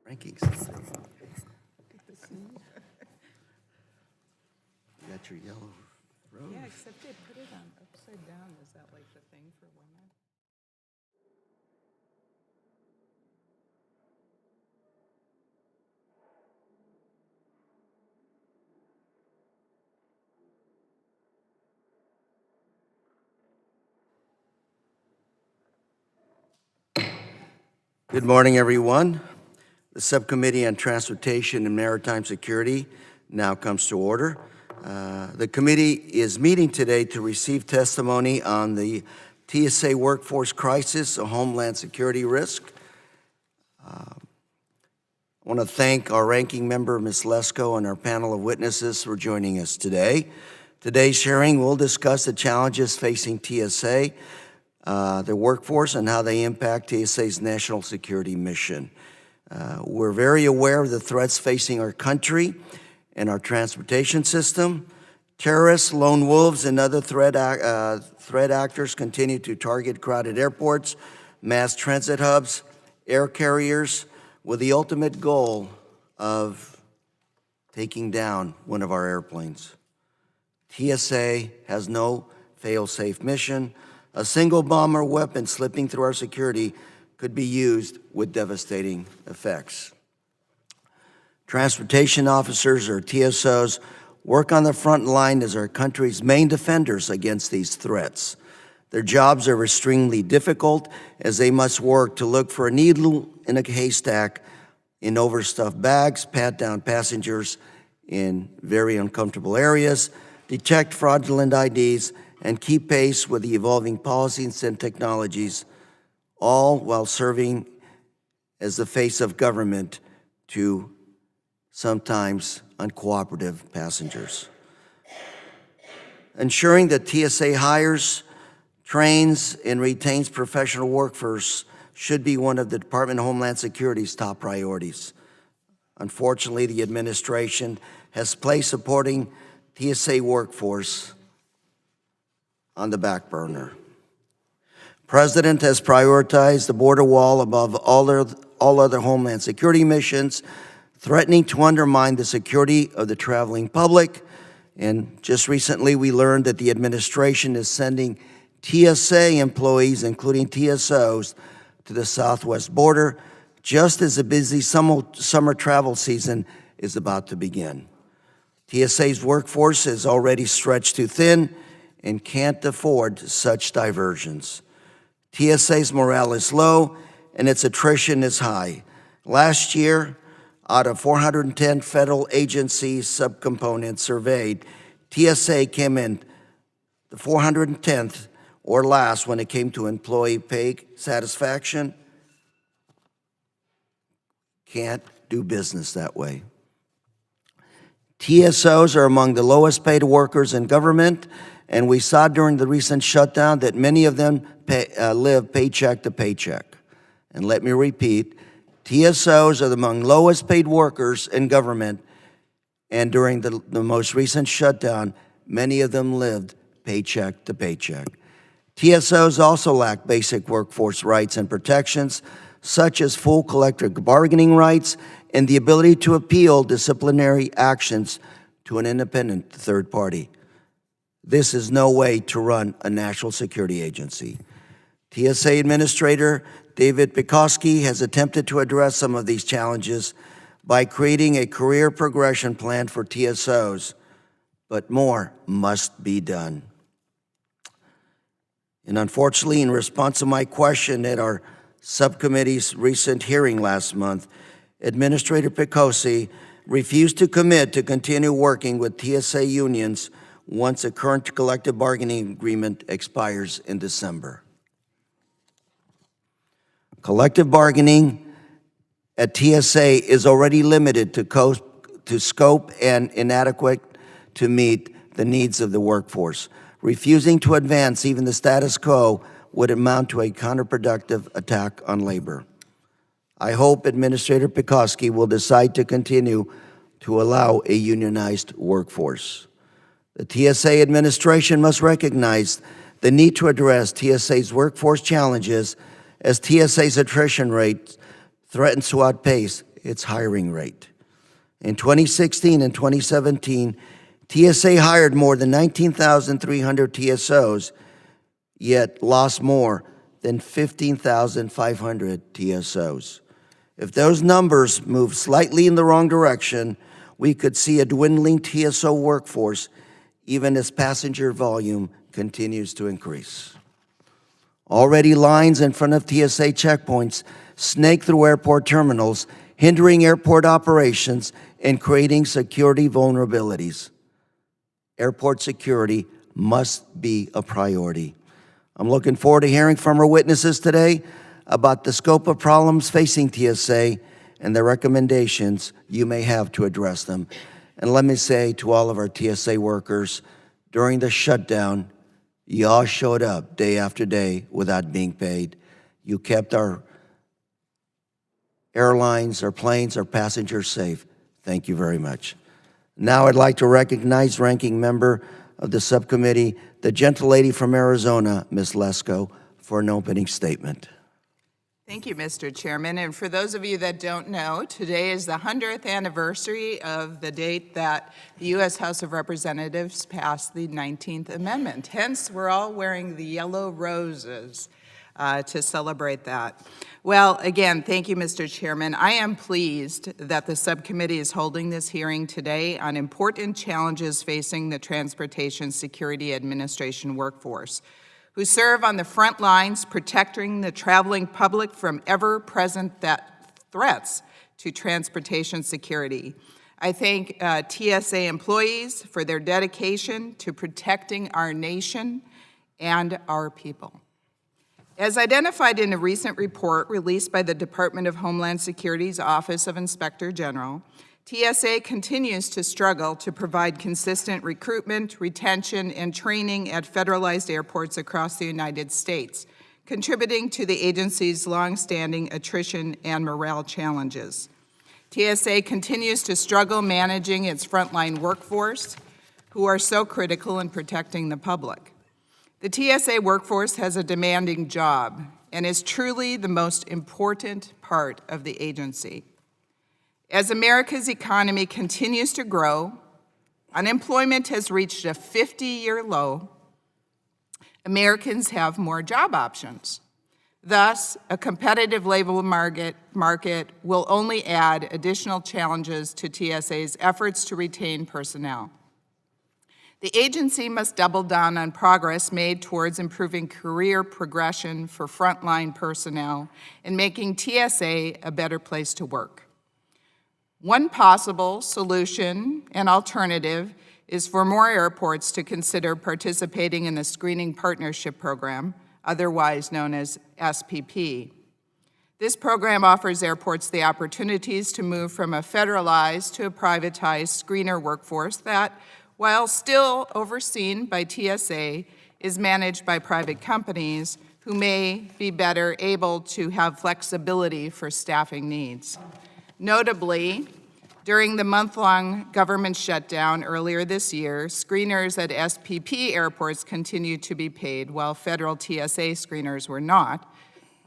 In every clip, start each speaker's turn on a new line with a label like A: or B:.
A: Rankings. You got your yellow rose.
B: Yeah, except they put it on upside down. Is that like the thing for women?
A: Good morning, everyone. The Subcommittee on Transportation and Maritime Security now comes to order. The committee is meeting today to receive testimony on the TSA workforce crisis, a homeland security risk. I want to thank our ranking member, Ms. Lesko, and our panel of witnesses for joining us today. Today's hearing will discuss the challenges facing TSA, the workforce, and how they impact TSA's national security mission. We're very aware of the threats facing our country and our transportation system. Terrorists, lone wolves, and other threat actors continue to target crowded airports, mass transit hubs, air carriers, with the ultimate goal of taking down one of our airplanes. TSA has no fail-safe mission. A single bomb or weapon slipping through our security could be used with devastating effects. Transportation officers, or TSOs, work on the front line as our country's main defenders against these threats. Their jobs are extremely difficult as they must work to look for a needle in a haystack in overstuffed bags, pat down passengers in very uncomfortable areas, detect fraudulent IDs, and keep pace with the evolving policies and technologies, all while serving as the face of government to sometimes uncooperative passengers. Ensuring that TSA hires, trains, and retains professional workforce should be one of the Department of Homeland Security's top priorities. Unfortunately, the administration has placed supporting TSA workforce on the back burner. President has prioritized the border wall above all other Homeland Security missions, threatening to undermine the security of the traveling public. And just recently, we learned that the administration is sending TSA employees, including TSOs, to the southwest border, just as the busy summer travel season is about to begin. TSA's workforce is already stretched too thin and can't afford such diversions. TSA's morale is low and its attrition is high. Last year, out of 410 federal agency subcomponents surveyed, TSA came in the 410th or last when it came to employee pay satisfaction. Can't do business that way. TSOs are among the lowest paid workers in government, and we saw during the recent shutdown that many of them live paycheck to paycheck. And let me repeat, TSOs are among lowest paid workers in government, and during the most recent shutdown, many of them lived paycheck to paycheck. TSOs also lack basic workforce rights and protections, such as full collective bargaining rights and the ability to appeal disciplinary actions to an independent third party. This is no way to run a national security agency. TSA Administrator David Pekoski has attempted to address some of these challenges by creating a career progression plan for TSOs, but more must be done. And unfortunately, in response to my question at our subcommittee's recent hearing last month, Administrator Pekosi refused to commit to continue working with TSA unions once a current collective bargaining agreement expires in December. Collective bargaining at TSA is already limited to scope and inadequate to meet the needs of the workforce. Refusing to advance even the status quo would amount to a counterproductive attack on labor. I hope Administrator Pekoski will decide to continue to allow a unionized workforce. The TSA administration must recognize the need to address TSA's workforce challenges as TSA's attrition rate threatens to outpace its hiring rate. In 2016 and 2017, TSA hired more than 19,300 TSOs, yet lost more than 15,500 TSOs. If those numbers move slightly in the wrong direction, we could see a dwindling TSO workforce even as passenger volume continues to increase. Already lines in front of TSA checkpoints snake through airport terminals, hindering airport operations and creating security vulnerabilities. Airport security must be a priority. I'm looking forward to hearing from our witnesses today about the scope of problems facing TSA and the recommendations you may have to address them. And let me say to all of our TSA workers, during the shutdown, y'all showed up day after day without being paid. You kept our airlines, our planes, our passengers safe. Thank you very much. Now I'd like to recognize ranking member of the subcommittee, the gentlelady from Arizona, Ms. Lesko, for an opening statement.
B: Thank you, Mr. Chairman. And for those of you that don't know, today is the 100th anniversary of the date that the U.S. House of Representatives passed the 19th Amendment. Hence, we're all wearing the yellow roses to celebrate that. Well, again, thank you, Mr. Chairman. I am pleased that the subcommittee is holding this hearing today on important challenges facing the Transportation Security Administration workforce, who serve on the front lines protecting the traveling public from ever-present threats to transportation security. I thank TSA employees for their dedication to protecting our nation and our people. As identified in a recent report released by the Department of Homeland Security's Office of Inspector General, TSA continues to struggle to provide consistent recruitment, retention, and training at federalized airports across the United States, contributing to the agency's longstanding attrition and morale challenges. TSA continues to struggle managing its frontline workforce, who are so critical in protecting the public. The TSA workforce has a demanding job and is truly the most important part of the agency. As America's economy continues to grow, unemployment has reached a 50-year low, Americans have more job options. Thus, a competitive labor market will only add additional challenges to TSA's efforts to retain personnel. The agency must double down on progress made towards improving career progression for frontline personnel and making TSA a better place to work. One possible solution and alternative is for more airports to consider participating in the Screening Partnership Program, otherwise known as SPP. This program offers airports the opportunities to move from a federalized to a privatized screener workforce that, while still overseen by TSA, is managed by private companies who may be better able to have flexibility for staffing needs. Notably, during the month-long government shutdown earlier this year, screeners at SPP airports continued to be paid while federal TSA screeners were not.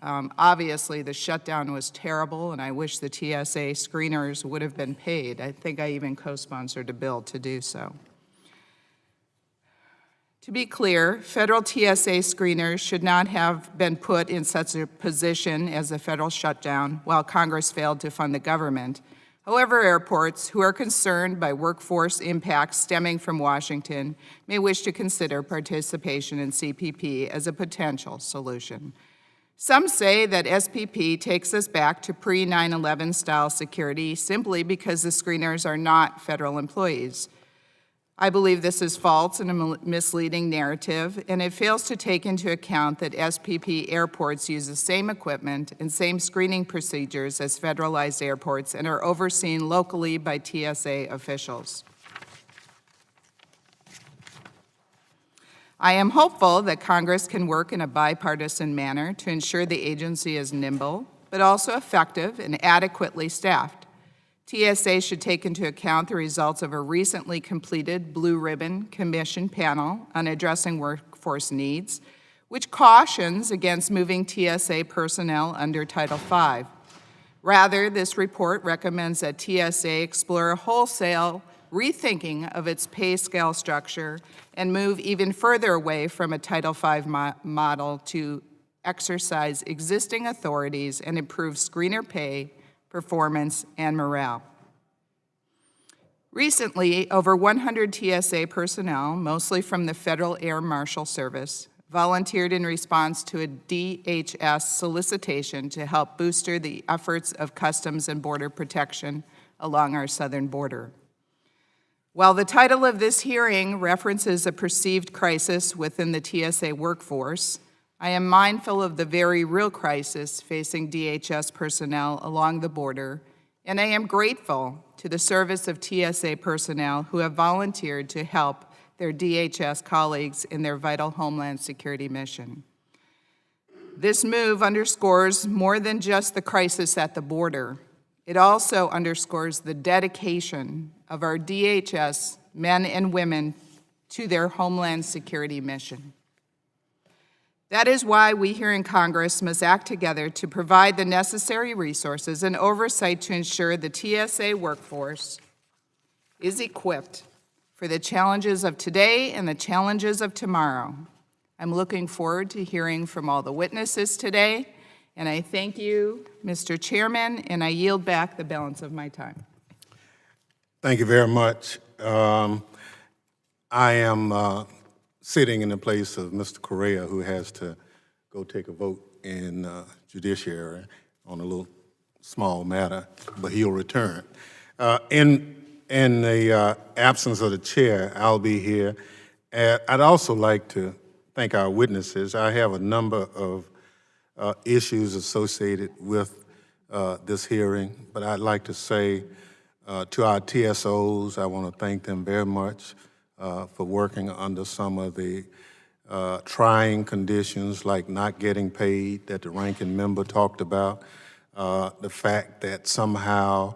B: Obviously, the shutdown was terrible, and I wish the TSA screeners would have been paid. I think I even co-sponsored a bill to do so. To be clear, federal TSA screeners should not have been put in such a position as a federal shutdown while Congress failed to fund the government. However, airports who are concerned by workforce impacts stemming from Washington may wish to consider participation in CPP as a potential solution. Some say that SPP takes us back to pre-9/11 style security simply because the screeners are not federal employees. I believe this is false and a misleading narrative, and it fails to take into account that SPP airports use the same equipment and same screening procedures as federalized airports and are overseen locally by TSA officials. I am hopeful that Congress can work in a bipartisan manner to ensure the agency is nimble, but also effective and adequately staffed. TSA should take into account the results of a recently completed Blue Ribbon Commission panel on addressing workforce needs, which cautions against moving TSA personnel under Title V. Rather, this report recommends that TSA explore a wholesale rethinking of its pay scale structure and move even further away from a Title V model to exercise existing authorities and improve screener pay, performance, and morale. Recently, over 100 TSA personnel, mostly from the Federal Air Marshal Service, volunteered in response to a DHS solicitation to help booster the efforts of Customs and Border Protection along our southern border. While the title of this hearing references a perceived crisis within the TSA workforce, I am mindful of the very real crisis facing DHS personnel along the border, and I am grateful to the service of TSA personnel who have volunteered to help their DHS colleagues in their vital Homeland Security mission. This move underscores more than just the crisis at the border. It also underscores the dedication of our DHS men and women to their Homeland Security mission. That is why we here in Congress must act together to provide the necessary resources and oversight to ensure the TSA workforce is equipped for the challenges of today and the challenges of tomorrow. I'm looking forward to hearing from all the witnesses today, and I thank you, Mr. Chairman, and I yield back the balance of my time.
C: Thank you very much. I am sitting in the place of Mr. Correa, who has to go take a vote in judiciary on a little small matter, but he'll return. In the absence of the chair, I'll be here. I'd also like to thank our witnesses. I have a number of issues associated with this hearing, but I'd like to say to our TSOs, I want to thank them very much for working under some of the trying conditions like not getting paid that the ranking member talked about, the fact that somehow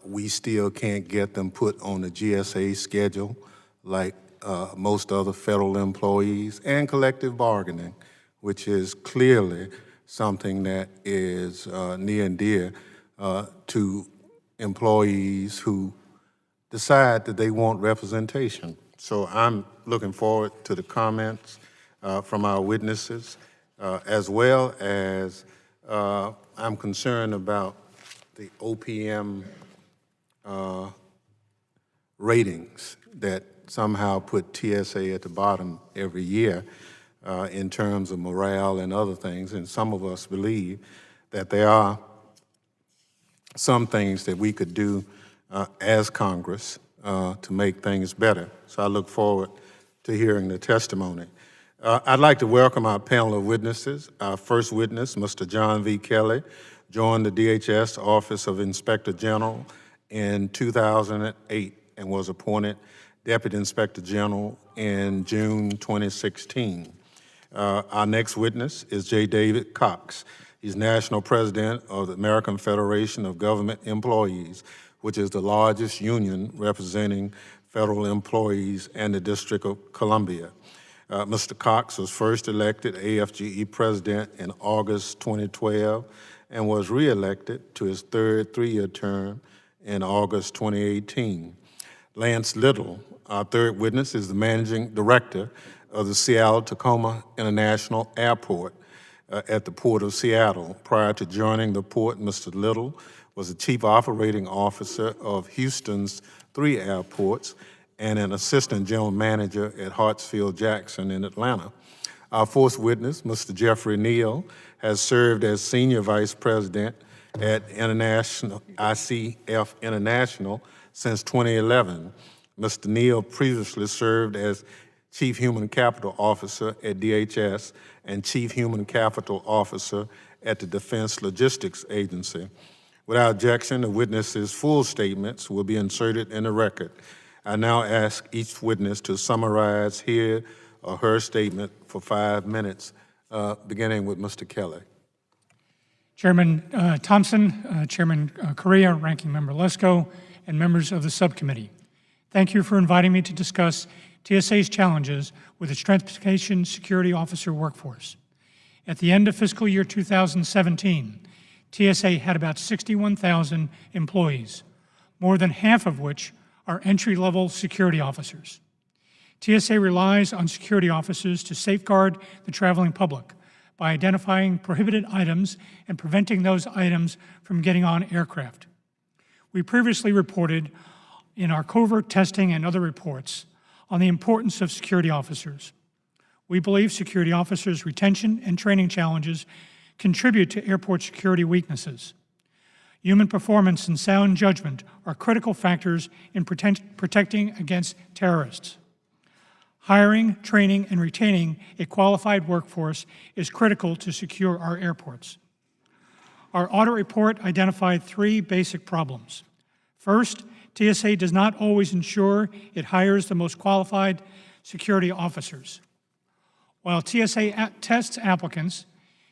C: we still can't get them put on the GSA schedule like most other federal employees, and collective bargaining, which is clearly something that is near and dear to employees who decide that they want representation. So I'm looking forward to the comments from our witnesses, as well as I'm concerned about the OPM ratings that somehow put TSA at the bottom every year in terms of morale and other things. And some of us believe that there are some things that we could do as Congress to make things better. So I look forward to hearing the testimony. I'd like to welcome our panel of witnesses. Our first witness, Mr. John V. Kelly, joined the DHS Office of Inspector General in 2008 and was appointed Deputy Inspector General in June 2016. Our next witness is J. David Cox. He's National President of the American Federation of Government Employees, which is the largest union representing federal employees in the District of Columbia. Mr. Cox was first elected AFGE President in August 2012 and was re-elected to his third three-year term in August 2018. Lance Little, our third witness, is the Managing Director of the Seattle-Tacoma International Airport at the Port of Seattle. Prior to joining the port, Mr. Little was the Chief Operating Officer of Houston's 3 airports and an Assistant General Manager at Hartsfield-Jackson in Atlanta. Our fourth witness, Mr. Jeffrey Neal, has served as Senior Vice President at ICF International since 2011. Mr. Neal previously served as Chief Human Capital Officer at DHS and Chief Human Capital Officer at the Defense Logistics Agency. Without objection, the witnesses' full statements will be inserted in the record. I now ask each witness to summarize his or her statement for 5 minutes, beginning with Mr. Kelly.
D: Chairman Thompson, Chairman Correa, Ranking Member Lesko, and members of the subcommittee. Thank you for inviting me to discuss TSA's challenges with its Transportation Security Officer workforce. At the end of fiscal year 2017, TSA had about 61,000 employees, more than half of which are entry-level security officers. TSA relies on security officers to safeguard the traveling public by identifying prohibited items and preventing those items from getting on aircraft. We previously reported in our covert testing and other reports on the importance of security officers. We believe security officers' retention and training challenges contribute to airport security weaknesses. Human performance and sound judgment are critical factors in protecting against terrorists. Hiring, training, and retaining a qualified workforce is critical to secure our airports. Our audit report identified 3 basic problems. First, TSA does not always ensure it hires the most qualified security officers. While TSA tests applicants,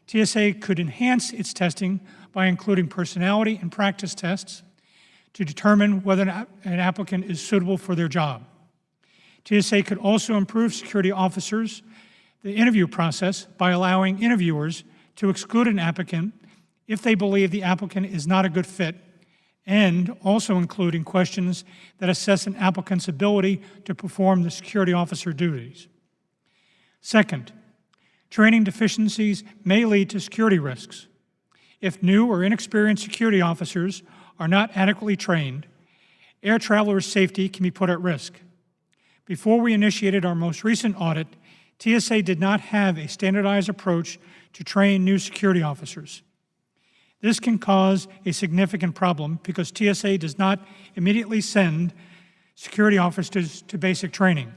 D: TSA could enhance its testing by including personality and practice tests to determine whether an applicant is suitable for their job. TSA could also improve security officers, the interview process, by allowing interviewers to exclude an applicant if they believe the applicant is not a good fit, and also including questions that assess an applicant's ability to perform the security officer duties. Second, training deficiencies may lead to security risks. If new or inexperienced security officers are not adequately trained, air travelers' safety can be put at risk. Before we initiated our most recent audit, TSA did not have a standardized approach to train new security officers. This can cause a significant problem because TSA does not immediately send security officers to basic training.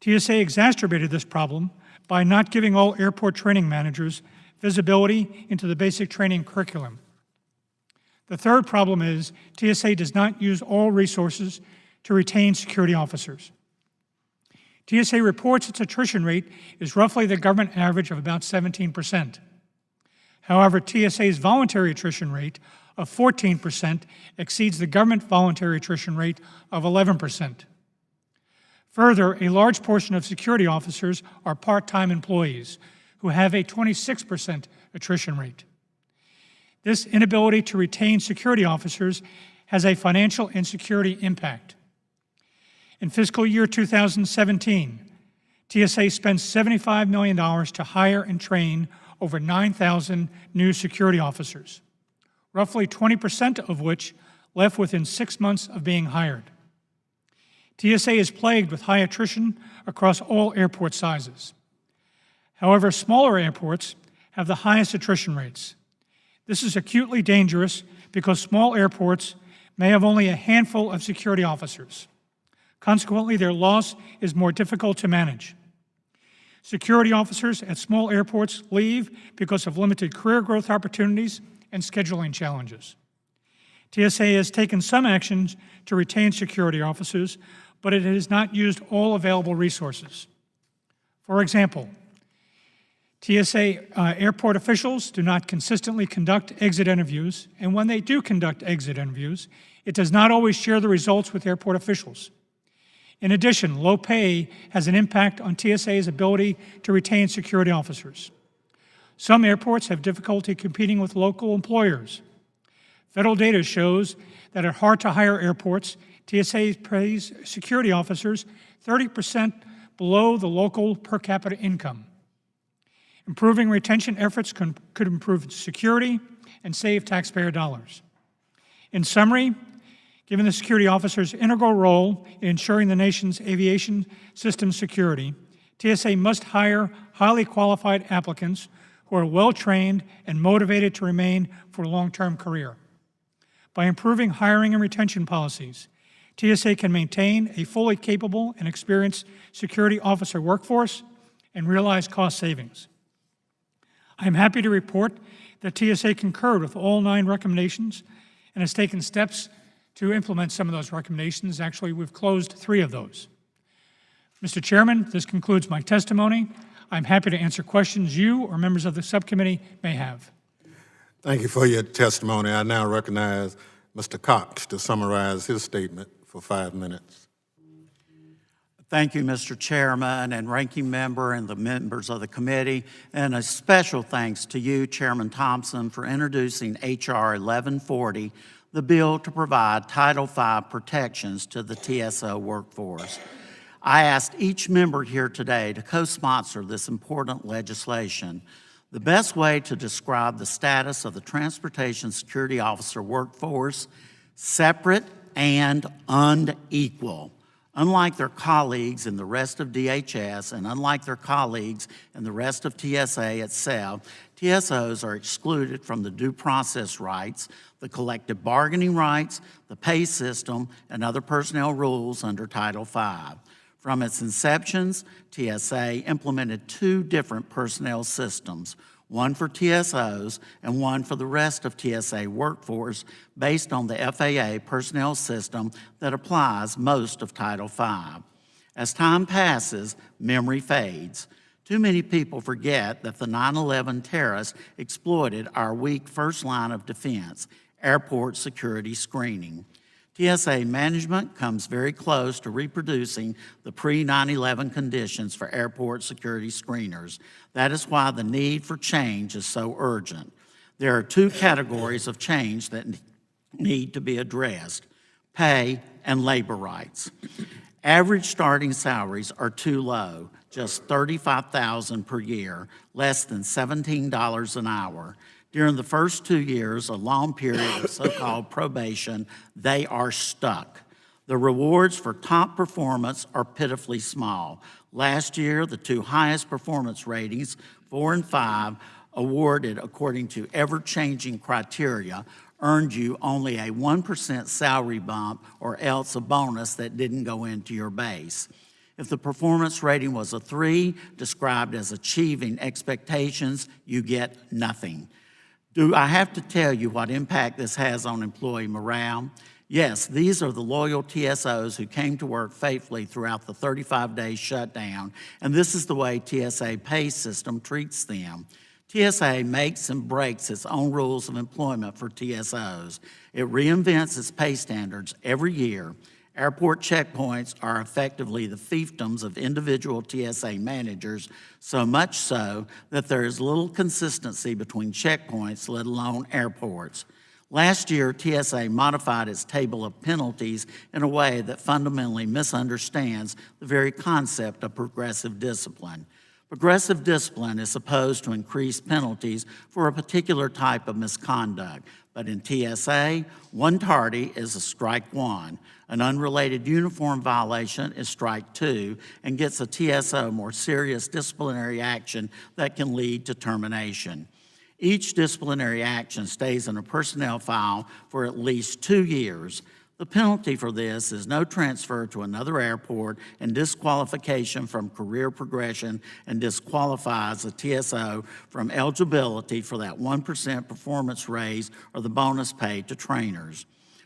D: TSA exacerbated this problem by not giving all airport training managers visibility into the basic training curriculum. The third problem is TSA does not use all resources to retain security officers. TSA reports its attrition rate is roughly the government average of about 17%. However, TSA's voluntary attrition rate of 14% exceeds the government voluntary attrition rate of 11%. Further, a large portion of security officers are part-time employees who have a 26% attrition rate. This inability to retain security officers has a financial and security impact. In fiscal year 2017, TSA spent $75 million to hire and train over 9,000 new security officers, roughly 20% of which left within 6 months of being hired. TSA is plagued with high attrition across all airport sizes. However, smaller airports have the highest attrition rates. This is acutely dangerous because small airports may have only a handful of security officers. Consequently, their loss is more difficult to manage. Security officers at small airports leave because of limited career growth opportunities and scheduling challenges. TSA has taken some actions to retain security officers, but it has not used all available resources. For example, TSA airport officials do not consistently conduct exit interviews, and when they do conduct exit interviews, it does not always share the results with airport officials. In addition, low pay has an impact on TSA's ability to retain security officers. Some airports have difficulty competing with local employers. Federal data shows that at hard-to-hire airports, TSA pays security officers 30% below the local per capita income. Improving retention efforts could improve security and save taxpayer dollars. In summary, given the security officer's integral role in ensuring the nation's aviation system security, TSA must hire highly qualified applicants who are well-trained and motivated to remain for a long-term career. By improving hiring and retention policies, TSA can maintain a fully capable and experienced security officer workforce and realize cost savings. I am happy to report that TSA concurred with all 9 recommendations and has taken steps to implement some of those recommendations. Actually, we've closed 3 of those. Mr. Chairman, this concludes my testimony. I'm happy to answer questions you or members of the subcommittee may have.
C: Thank you for your testimony. I now recognize Mr. Cox to summarize his statement for 5 minutes.
E: Thank you, Mr. Chairman and Ranking Member and the members of the committee, and a special thanks to you, Chairman Thompson, for introducing H.R. 1140, the bill to provide Title V protections to the TSO workforce. I asked each member here today to co-sponsor this important legislation. The best way to describe the status of the Transportation Security Officer workforce: separate and unequal. Unlike their colleagues in the rest of DHS and unlike their colleagues in the rest of TSA itself, TSOs are excluded from the due process rights, the collective bargaining rights, the pay system, and other personnel rules under Title V. From its inceptions, TSA implemented two different personnel systems, one for TSOs and one for the rest of TSA workforce based on the FAA personnel system that applies most of Title V. As time passes, memory fades. Too many people forget that the 9/11 terrorists exploited our weak first line of defense, airport security screening. TSA management comes very close to reproducing the pre-9/11 conditions for airport security screeners. That is why the need for change is so urgent. There are two categories of change that need to be addressed: pay and labor rights. Average starting salaries are too low, just $35,000 per year, less than $17 an hour. During the first 2 years, a long period of so-called probation, they are stuck. The rewards for top performance are pitifully small. Last year, the two highest performance ratings, 4 and 5, awarded according to ever-changing criteria, earned you only a 1% salary bump or else a bonus that didn't go into your base. If the performance rating was a 3, described as achieving expectations, you get nothing. Do I have to tell you what impact this has on employee morale? Yes, these are the loyal TSOs who came to work faithfully throughout the 35-day shutdown, and this is the way TSA pay system treats them. TSA makes and breaks its own rules of employment for TSOs. It reinvents its pay standards every year. Airport checkpoints are effectively the fiefdoms of individual TSA managers, so much so that there is little consistency between checkpoints, let alone airports. Last year, TSA modified its table of penalties in a way that fundamentally misunderstands the very concept of progressive discipline. Progressive discipline is supposed to increase penalties for a particular type of misconduct, but in TSA, one tardy is a strike one. An unrelated uniform violation is strike 2 and gets a TSO more serious disciplinary action that can lead to termination. Each disciplinary action stays in a personnel file for at least 2 years. The penalty for this is no transfer to another airport and disqualification from career progression, and disqualifies a TSO from eligibility for that 1% performance raise or the bonus paid to trainers.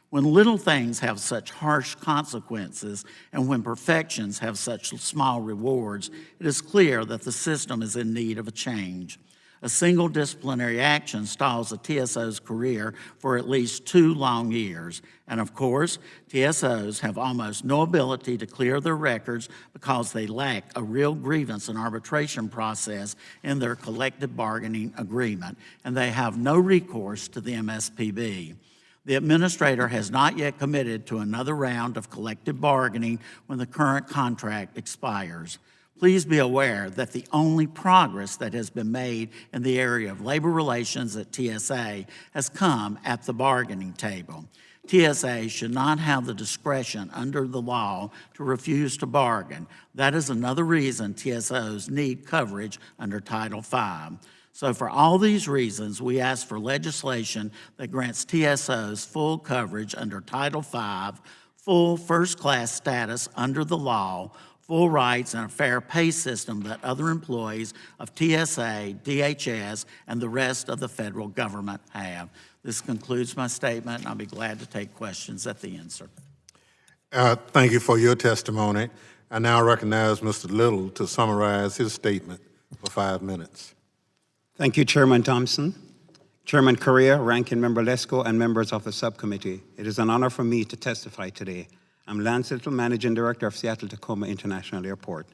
E: When little things have such harsh consequences and when perfections have such small rewards, it is clear that the system is in need of a change. A single disciplinary action stalls a TSO's career for at least 2 long years. And of course, TSOs have almost no ability to clear their records because they lack a real grievance and arbitration process in their collective bargaining agreement, and they have no recourse to the MSPB. The administrator has not yet committed to another round of collective bargaining when the current contract expires. Please be aware that the only progress that has been made in the area of labor relations at TSA has come at the bargaining table. TSA should not have the discretion under the law to refuse to bargain. That is another reason TSOs need coverage under Title V. So for all these reasons, we ask for legislation that grants TSOs full coverage under Title V, full first-class status under the law, full rights, and a fair pay system that other employees of TSA, DHS, and the rest of the federal government have. This concludes my statement, and I'll be glad to take questions at the end, sir.
C: Thank you for your testimony. I now recognize Mr. Little to summarize his statement for 5 minutes.
F: Thank you, Chairman Thompson, Chairman Correa, Ranking Member Lesko, and members of the subcommittee. It is an honor for me to testify today. I'm Lance Little, Managing Director of Seattle-Tacoma International Airport.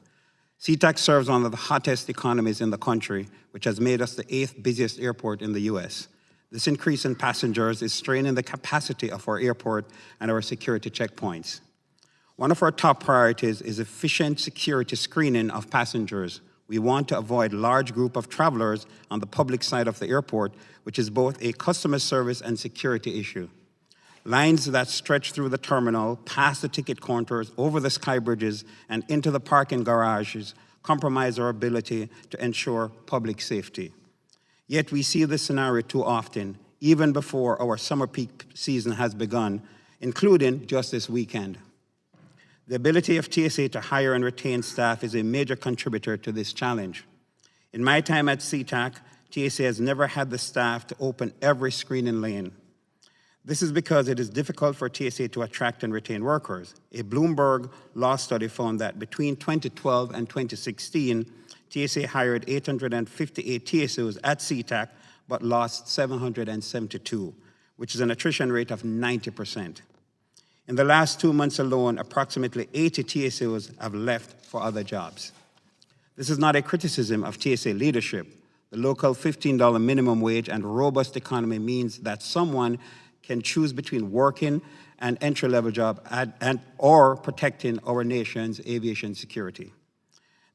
F: SeaTac serves one of the hottest economies in the country, which has made us the 8th busiest airport in the U.S. This increase in passengers is straining the capacity of our airport and our security checkpoints. One of our top priorities is efficient security screening of passengers. We want to avoid large group of travelers on the public side of the airport, which is both a customer service and security issue. Lines that stretch through the terminal, past the ticket counters, over the sky bridges, and into the parking garages compromise our ability to ensure public safety. Yet we see this scenario too often, even before our summer peak season has begun, including just this weekend. The ability of TSA to hire and retain staff is a major contributor to this challenge. In my time at SeaTac, TSA has never had the staff to open every screening lane. This is because it is difficult for TSA to attract and retain workers. A Bloomberg law study found that between 2012 and 2016, TSA hired 858 TSOs at SeaTac, but lost 772, which is an attrition rate of 90%. In the last 2 months alone, approximately 80 TSOs have left for other jobs. This is not a criticism of TSA leadership. The local $15 minimum wage and robust economy means that someone can choose between working an entry-level job or protecting our nation's aviation security.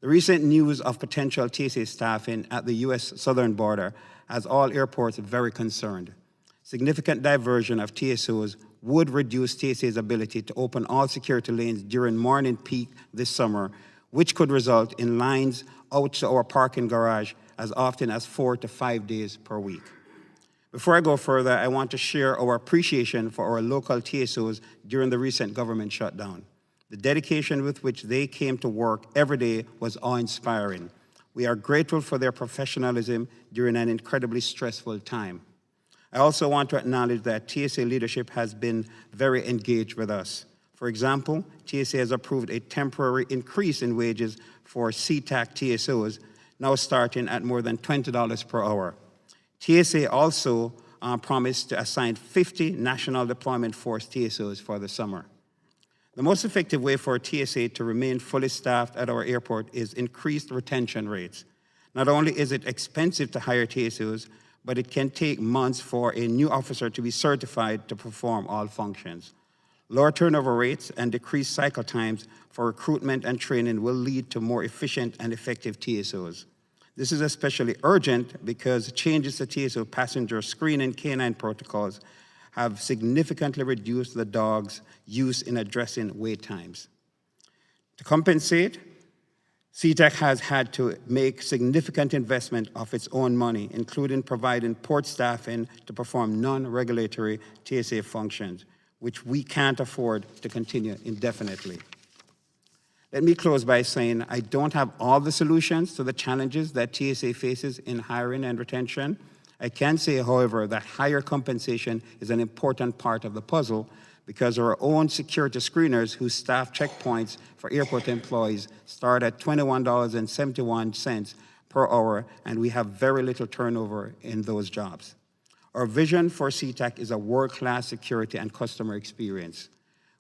F: The recent news of potential TSA staffing at the U.S. southern border has all airports very concerned. Significant diversion of TSOs would reduce TSA's ability to open all security lanes during morning peak this summer, which could result in lines out to our parking garage as often as 4 to 5 days per week. Before I go further, I want to share our appreciation for our local TSOs during the recent government shutdown. The dedication with which they came to work every day was awe-inspiring. We are grateful for their professionalism during an incredibly stressful time. I also want to acknowledge that TSA leadership has been very engaged with us. For example, TSA has approved a temporary increase in wages for SeaTac TSOs, now starting at more than $20 per hour. TSA also promised to assign 50 National Deployment Force TSOs for the summer. The most effective way for TSA to remain fully staffed at our airport is increased retention rates. Not only is it expensive to hire TSOs, but it can take months for a new officer to be certified to perform all functions. Lower turnover rates and decreased cycle times for recruitment and training will lead to more efficient and effective TSOs. This is especially urgent because changes to TSO passenger screening canine protocols have significantly reduced the dog's use in addressing wait times. To compensate, SeaTac has had to make significant investment of its own money, including providing port staffing to perform non-regulatory TSA functions, which we can't afford to continue indefinitely. Let me close by saying I don't have all the solutions to the challenges that TSA faces in hiring and retention. I can say, however, that higher compensation is an important part of the puzzle because our own security screeners who staff checkpoints for airport employees start at $21.71 per hour, and we have very little turnover in those jobs. Our vision for SeaTac is a world-class security and customer experience.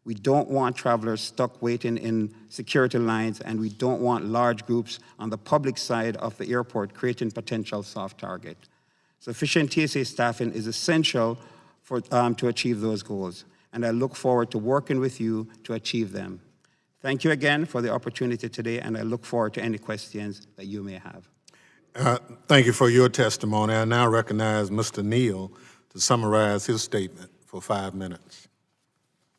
F: We don't want travelers stuck waiting in security lines, and we don't want large groups on the public side of the airport creating potential soft target. Sufficient TSA staffing is essential to achieve those goals, and I look forward to working with you to achieve them. Thank you again for the opportunity today, and I look forward to any questions that you may have.
C: Thank you for your testimony. I now recognize Mr. Neal to summarize his statement for 5 minutes.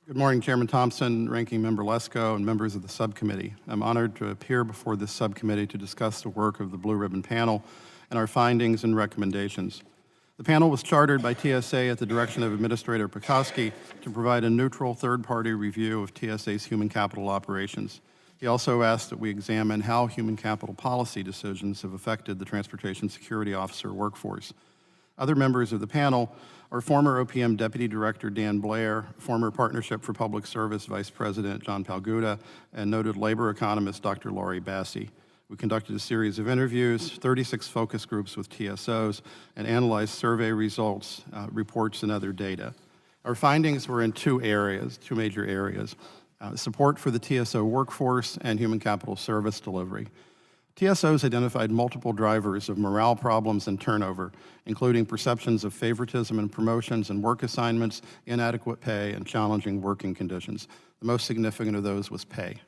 G: Good morning, Chairman Thompson, Ranking Member Lesko, and members of the subcommittee. I'm honored to appear before this subcommittee to discuss the work of the Blue Ribbon Panel and our findings and recommendations. The panel was chartered by TSA at the direction of Administrator Pekoski to provide a neutral third-party review of TSA's human capital operations. He also asked that we examine how human capital policy decisions have affected the Transportation Security Officer workforce. Other members of the panel are former OPM Deputy Director Dan Blair, former Partnership for Public Service Vice President John Palguda, and noted labor economist Dr. Laurie Bassi. We conducted a series of interviews, 36 focus groups with TSOs, and analyzed survey results, reports, and other data. Our findings were in two major areas. support for the TSO workforce, and human capital service delivery. TSOs identified multiple drivers of morale problems and turnover, including perceptions of favoritism in promotions and work assignments, inadequate pay, and challenging working conditions. The most significant of those was pay.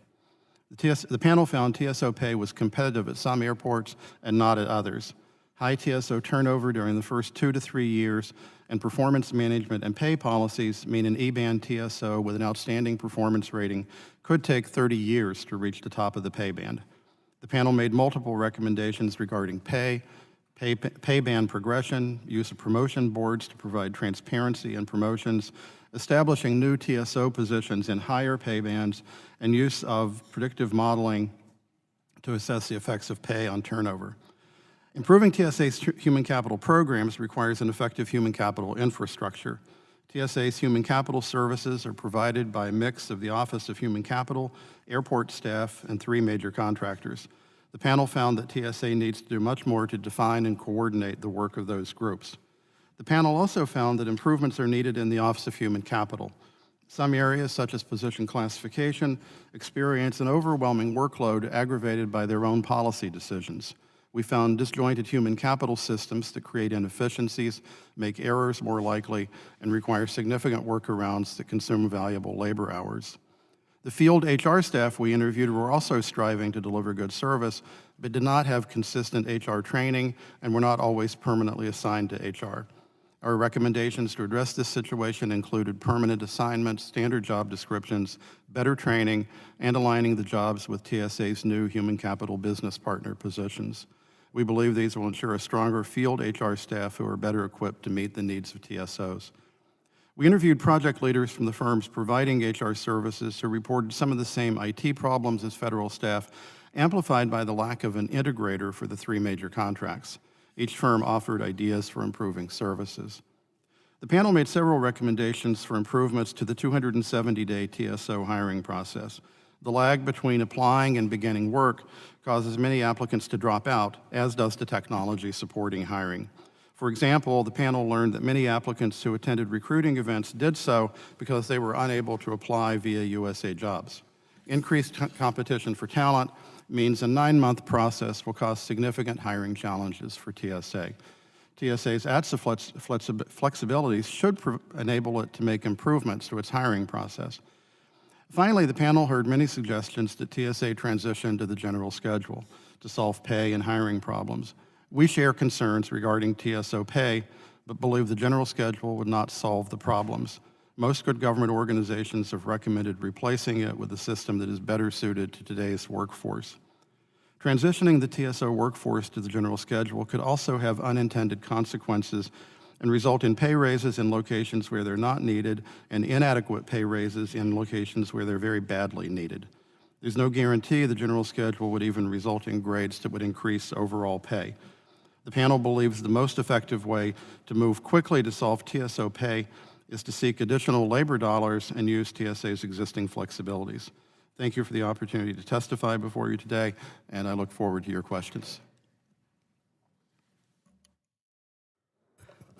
G: The panel found TSO pay was competitive at some airports and not at others. High TSO turnover during the first 2 to 3 years and performance management and pay policies mean an E-band TSO with an outstanding performance rating could take 30 years to reach the top of the pay band. The panel made multiple recommendations regarding pay band progression, use of promotion boards to provide transparency in promotions, establishing new TSO positions in higher pay bands, and use of predictive modeling to assess the effects of pay on turnover. Improving TSA's human capital programs requires an effective human capital infrastructure. TSA's human capital services are provided by a mix of the Office of Human Capital, airport staff, and 3 major contractors. The panel found that TSA needs to do much more to define and coordinate the work of those groups. The panel also found that improvements are needed in the Office of Human Capital. Some areas, such as position classification, experience an overwhelming workload aggravated by their own policy decisions. We found disjointed human capital systems that create inefficiencies, make errors more likely, and require significant workarounds that consume valuable labor hours. The field HR staff we interviewed were also striving to deliver good service, but did not have consistent HR training and were not always permanently assigned to HR. Our recommendations to address this situation included permanent assignments, standard job descriptions, better training, and aligning the jobs with TSA's new human capital business partner positions. We believe these will ensure a stronger field HR staff who are better equipped to meet the needs of TSOs. We interviewed project leaders from the firms providing HR services who reported some of the same IT problems as federal staff, amplified by the lack of an integrator for the 3 major contracts. Each firm offered ideas for improving services. The panel made several recommendations for improvements to the 270-day TSO hiring process. The lag between applying and beginning work causes many applicants to drop out, as does the technology supporting hiring. For example, the panel learned that many applicants who attended recruiting events did so because they were unable to apply via USA Jobs. Increased competition for talent means a 9-month process will cause significant hiring challenges for TSA. TSA's ATSA flexibilities should enable it to make improvements to its hiring process. Finally, the panel heard many suggestions that TSA transition to the general schedule to solve pay and hiring problems. We share concerns regarding TSO pay, but believe the general schedule would not solve the problems. Most good government organizations have recommended replacing it with a system that is better suited to today's workforce. Transitioning the TSO workforce to the general schedule could also have unintended consequences and result in pay raises in locations where they're not needed and inadequate pay raises in locations where they're very badly needed. There's no guarantee the general schedule would even result in grades that would increase overall pay. The panel believes the most effective way to move quickly to solve TSO pay is to seek additional labor dollars and use TSA's existing flexibilities. Thank you for the opportunity to testify before you today, and I look forward to your questions.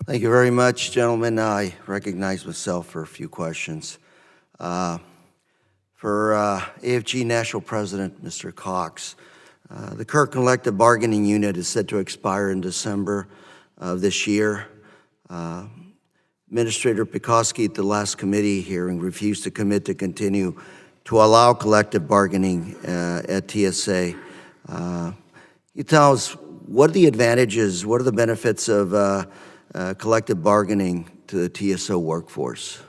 A: Thank you very much, gentlemen. I recognize myself for a few questions. For AFG National President, Mr. Cox, the current collective bargaining unit is set to expire in December of this year. Administrator Pekoski at the last committee hearing refused to commit to continue to allow collective bargaining at TSA. You tell us, what are the advantages, what are the benefits of collective bargaining to the TSO workforce?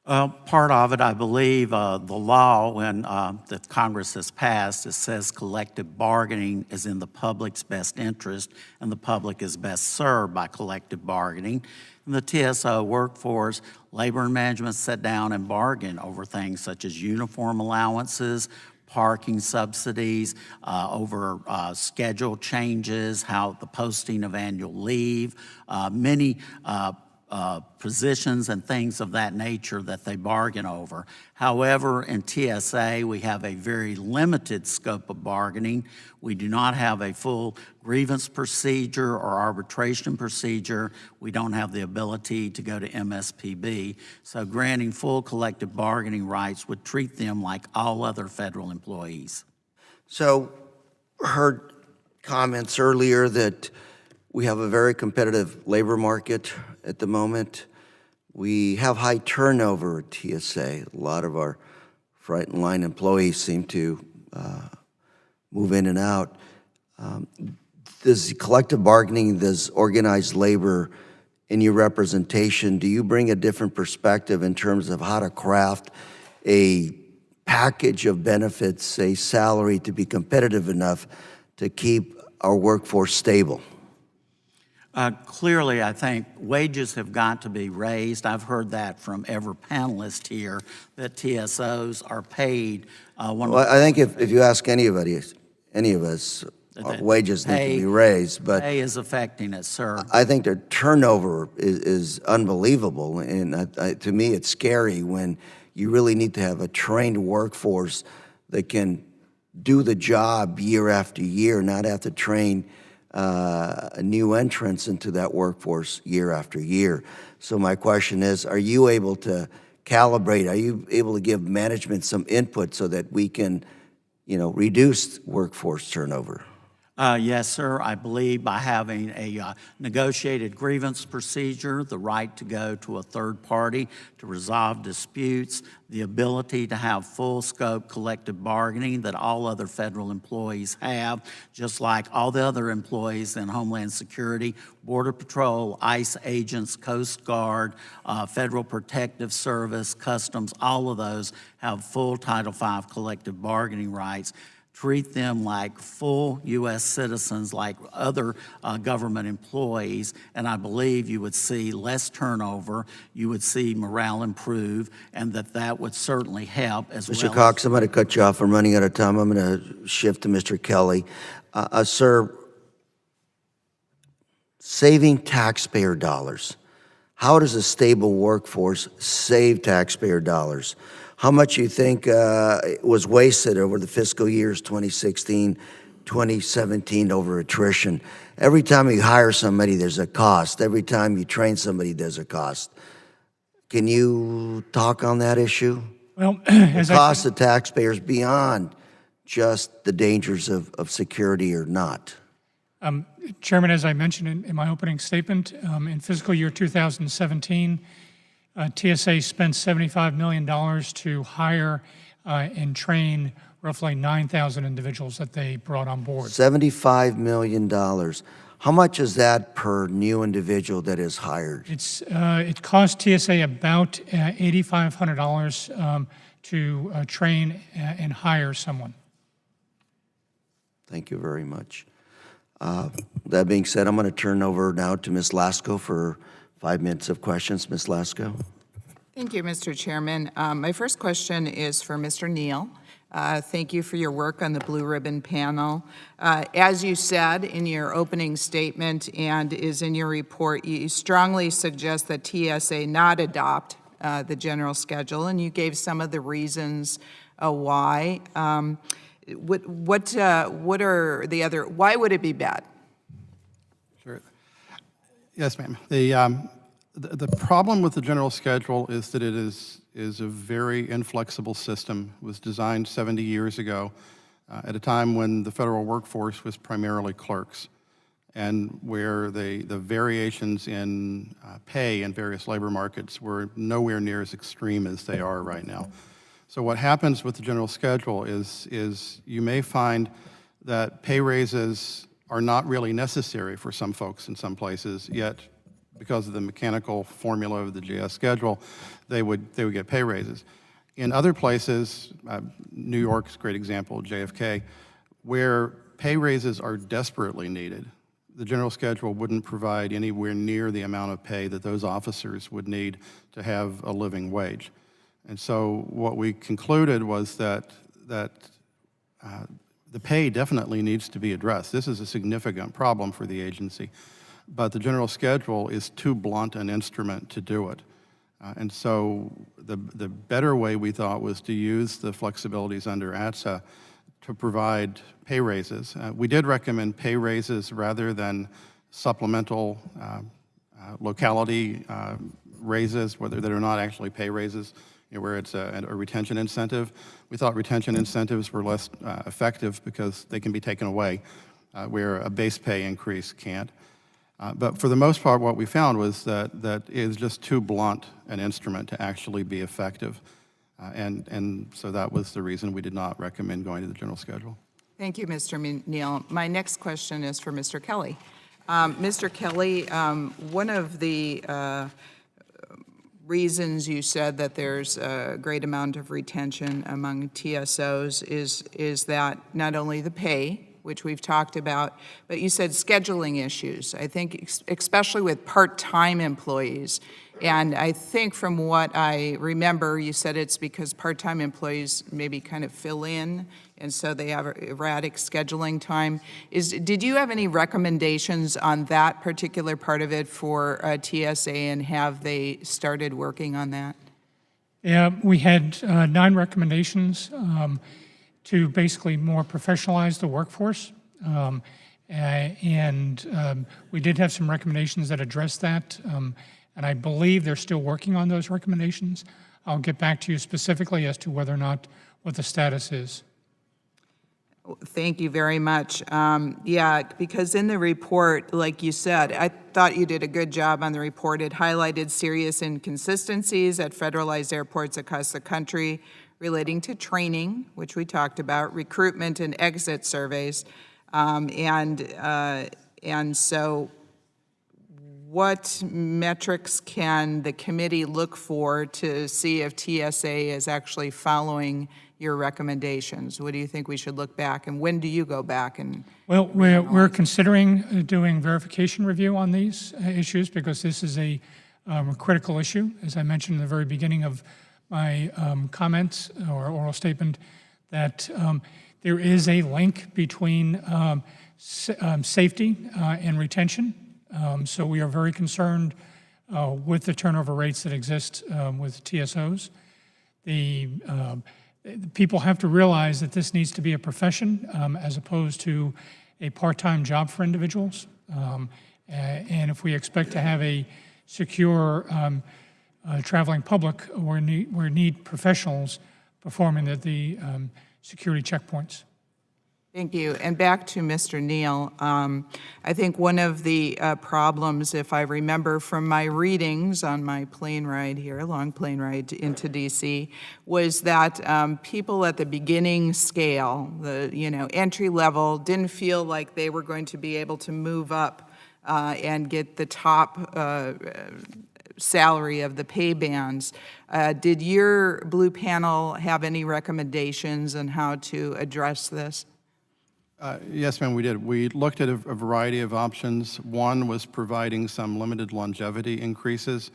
E: Part of it, I believe, the law that Congress has passed, it says collective bargaining is in the public's best interest, and the public is best served by collective bargaining. In the TSO workforce, labor and management sit down and bargain over things such as uniform allowances, parking subsidies, over schedule changes, how the posting of annual leave. Many positions and things of that nature that they bargain over. However, in TSA, we have a very limited scope of bargaining. We do not have a full grievance procedure or arbitration procedure. We don't have the ability to go to MSPB. So granting full collective bargaining rights would treat them like all other federal employees.
A: So, heard comments earlier that we have a very competitive labor market at the moment. We have high turnover at TSA. A lot of our frontline employees seem to move in and out. Does collective bargaining, does organized labor in your representation, do you bring a different perspective in terms of how to craft a package of benefits, a salary to be competitive enough to keep our workforce stable?
E: Clearly, I think wages have got to be raised. I've heard that from every panelist here, that TSOs are paid.
A: Well, I think if you ask anybody, any of us, our wages need to be raised, but
E: pay is affecting it, sir.
A: I think their turnover is unbelievable, and to me, it's scary when you really need to have a trained workforce that can do the job year after year, not have to train new entrants into that workforce year after year. So my question is, are you able to calibrate? Are you able to give management some input so that we can, reduce workforce turnover?
E: Yes, sir. I believe by having a negotiated grievance procedure, the right to go to a third party to resolve disputes, the ability to have full scope collective bargaining that all other federal employees have, just like all the other employees in Homeland Security, Border Patrol, ICE agents, Coast Guard, Federal Protective Service, Customs, all of those have full Title V collective bargaining rights. Treat them like full U.S. citizens, like other government employees, and I believe you would see less turnover, you would see morale improve, and that would certainly help as well.
A: Mr. Cox, I'm going to cut you off. I'm running out of time. I'm going to shift to Mr. Kelly. Sir, saving taxpayer dollars. How does a stable workforce save taxpayer dollars? How much you think was wasted over the fiscal years 2016, 2017 over attrition? Every time you hire somebody, there's a cost. Every time you train somebody, there's a cost. Can you talk on that issue?
D: Well,
A: The cost of taxpayers beyond just the dangers of security or not.
D: Chairman, as I mentioned in my opening statement, in fiscal year 2017, TSA spent $75 million to hire and train roughly 9,000 individuals that they brought on board.
A: $75 million. How much is that per new individual that is hired?
D: It cost TSA about $8,500 to train and hire someone.
A: Thank you very much. That being said, I'm going to turn over now to Ms. Lasko for 5 minutes of questions. Ms. Lasko.
B: Thank you, Mr. Chairman. My first question is for Mr. Neal. Thank you for your work on the Blue Ribbon panel. As you said in your opening statement and is in your report, you strongly suggest that TSA not adopt the general schedule, and you gave some of the reasons why. What are the other? Why would it be bad?
G: Sure. Yes, ma'am. The problem with the general schedule is that it is a very inflexible system. It was designed 70 years ago at a time when the federal workforce was primarily clerks, and where the variations in pay in various labor markets were nowhere near as extreme as they are right now. So what happens with the general schedule is you may find that pay raises are not really necessary for some folks in some places, yet because of the mechanical formula of the GS schedule, they would get pay raises. In other places, New York's a great example, JFK, where pay raises are desperately needed, the general schedule wouldn't provide anywhere near the amount of pay that those officers would need to have a living wage. And so what we concluded was that the pay definitely needs to be addressed. This is a significant problem for the agency. but the general schedule is too blunt an instrument to do it. And so the better way we thought was to use the flexibilities under ATSA to provide pay raises. We did recommend pay raises rather than supplemental locality raises, whether that are not actually pay raises, where it's a retention incentive. We thought retention incentives were less effective because they can be taken away, where a base pay increase can't. But for the most part, what we found was that it is just too blunt an instrument to actually be effective. And so that was the reason we did not recommend going to the general schedule.
B: Thank you, Mr. Neal. My next question is for Mr. Kelly. Mr. Kelly, one of the reasons you said that there's a great amount of retention among TSOs is that not only the pay, which we've talked about, but you said scheduling issues, I think especially with part-time employees. And I think from what I remember, you said it's because part-time employees maybe kind of fill in, and so they have erratic scheduling time. Did you have any recommendations on that particular part of it for TSA, and have they started working on that?
D: Yeah, we had 9 recommendations to basically more professionalize the workforce. We did have some recommendations that addressed that, and I believe they're still working on those recommendations. I'll get back to you specifically as to whether or not what the status is.
B: Thank you very much. Yeah, because in the report, like you said, I thought you did a good job on the report. It highlighted serious inconsistencies at federalized airports across the country relating to training, which we talked about, recruitment and exit surveys. And so what metrics can the committee look for to see if TSA is actually following your recommendations? What do you think we should look back, and when do you go back? And
D: well, we're considering doing verification review on these issues because this is a critical issue. As I mentioned in the very beginning of my comments or oral statement, that there is a link between safety and retention. So we are very concerned with the turnover rates that exist with TSOs. People have to realize that this needs to be a profession as opposed to a part-time job for individuals. And if we expect to have a secure traveling public, we need professionals performing at the security checkpoints.
B: Thank you. And back to Mr. Neal, I think one of the problems, if I remember from my readings on my plane ride here, long plane ride into DC, was that people at the beginning scale, the entry level, didn't feel like they were going to be able to move up and get the top salary of the pay bands. Did your Blue Panel have any recommendations on how to address this?
G: Yes, ma'am, we did. We looked at a variety of options. One was providing some limited longevity increases